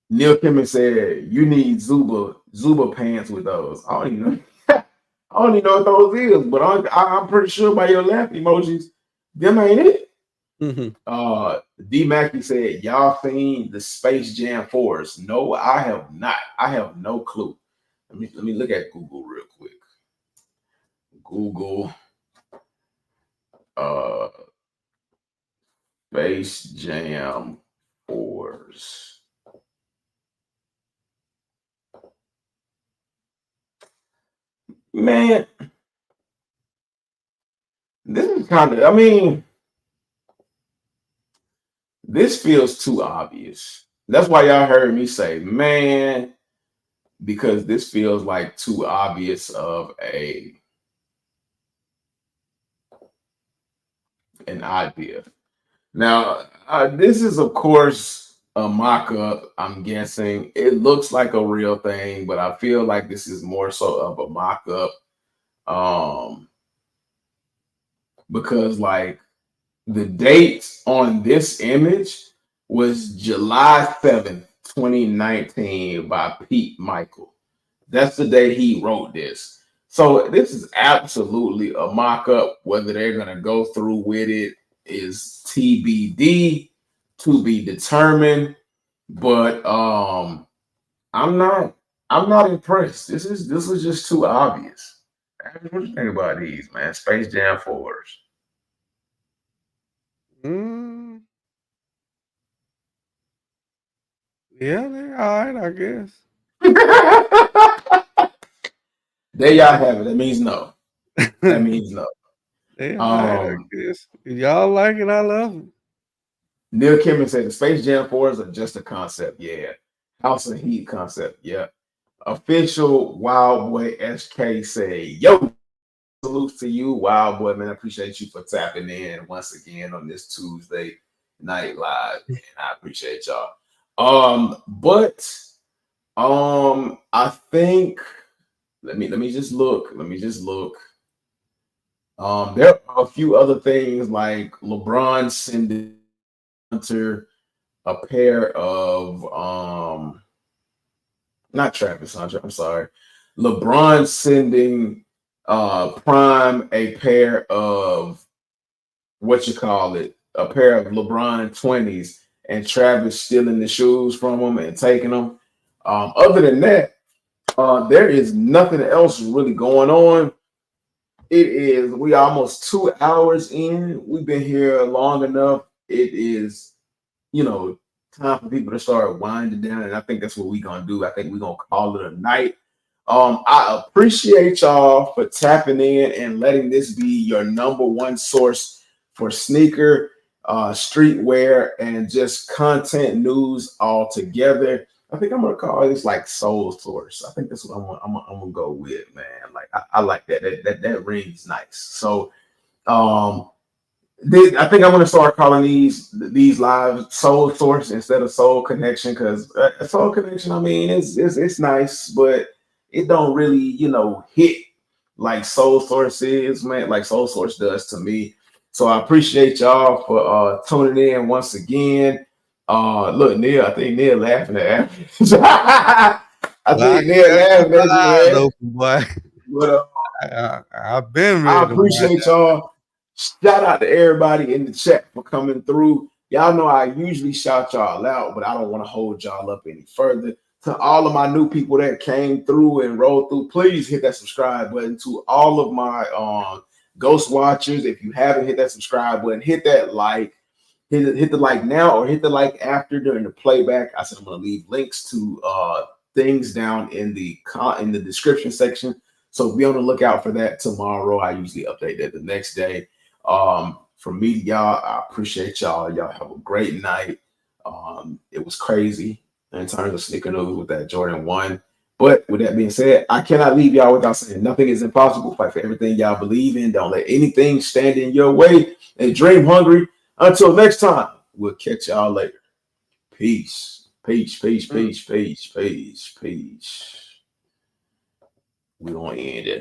Neil Kimmel said you need Zuba pants with those. I don't even know. I don't even know what those is, but I'm pretty sure by your laugh emojis, them ain't it. D Mackey said, "Y'all seen the Space Jam 4s?" No, I have not. I have no clue. Let me look at Google real quick. Google uh Space Jam 4s. Man, this is kind of, I mean, this feels too obvious. That's why y'all heard me say, man, because this feels like too obvious of an idea. Now, this is of course a mock-up. I'm guessing it looks like a real thing, but I feel like this is more so of a mock-up. Because like the date on this image was July 7th, 2019 by Pete Michael. That's the day he wrote this. So this is absolutely a mock-up. Whether they're gonna go through with it is TBD, to be determined. But I'm not impressed. This is just too obvious. What do you think about these, man? Space Jam 4s. Mm, yeah, they're all right, I guess. There y'all have it. That means no. That means no. They all right, I guess. If y'all like it, I love it. Neil Kimmon said the Space Jam 4s are just a concept. Yeah. House of Heat concept. Yeah. Official Wild Boy SK say, yo, salute to you, Wild Boy, man. I appreciate you for tapping in once again on this Tuesday night live. Man. I appreciate y'all. But I think let me just look. Let me just look. There are a few other things like LeBron sending Hunter a pair of not Travis Hunter, I'm sorry. LeBron sending Prime a pair of what you call it, a pair of LeBron 20s, and Travis stealing the shoes from him and taking them. Other than that, there is nothing else really going on. It is, we almost 2 hours in. We've been here long enough. It is, time for people to start winding down. And I think that's what we're gonna do. I think we're gonna call it a night. I appreciate y'all for tapping in and letting this be your number one source for sneaker, streetwear, and just content news all together. I think I'm gonna call this like Soul Source. I think that's what I'm gonna go with, man. Like I like that. That rings nice. So I think I'm gonna start calling these live Soul Source instead of Soul Connection, because Soul Connection, I mean, it's nice, but it don't really, hit like Soul Source is, man, like Soul Source does to me. So I appreciate y'all for tuning in once again. Look, Neil, I think Neil laughing at me. I think Neil laughing at you, man. Open, boy. But I've been ready. I appreciate y'all. Shout out to everybody in the chat for coming through. Y'all know I usually shout y'all out, but I don't want to hold y'all up any further. To all of my new people that came through and rolled through, please hit that subscribe button. To all of my ghost watchers, if you haven't hit that subscribe button, hit that like. Hit the like now or hit the like after during the playback. I said I'm going to leave links to things down in the description section. So be on the lookout for that tomorrow. I usually update that the next day. From me to y'all, I appreciate y'all. Y'all have a great night. It was crazy in terms of sneaker news with that Jordan 1. But with that being said, I cannot leave y'all without saying nothing is impossible. Fight for everything y'all believe in. Don't let anything stand in your way. And dream hungry. Until next time, we'll catch y'all later. Peace. Peace, peace, peace, peace, peace, peace. We're going to end it.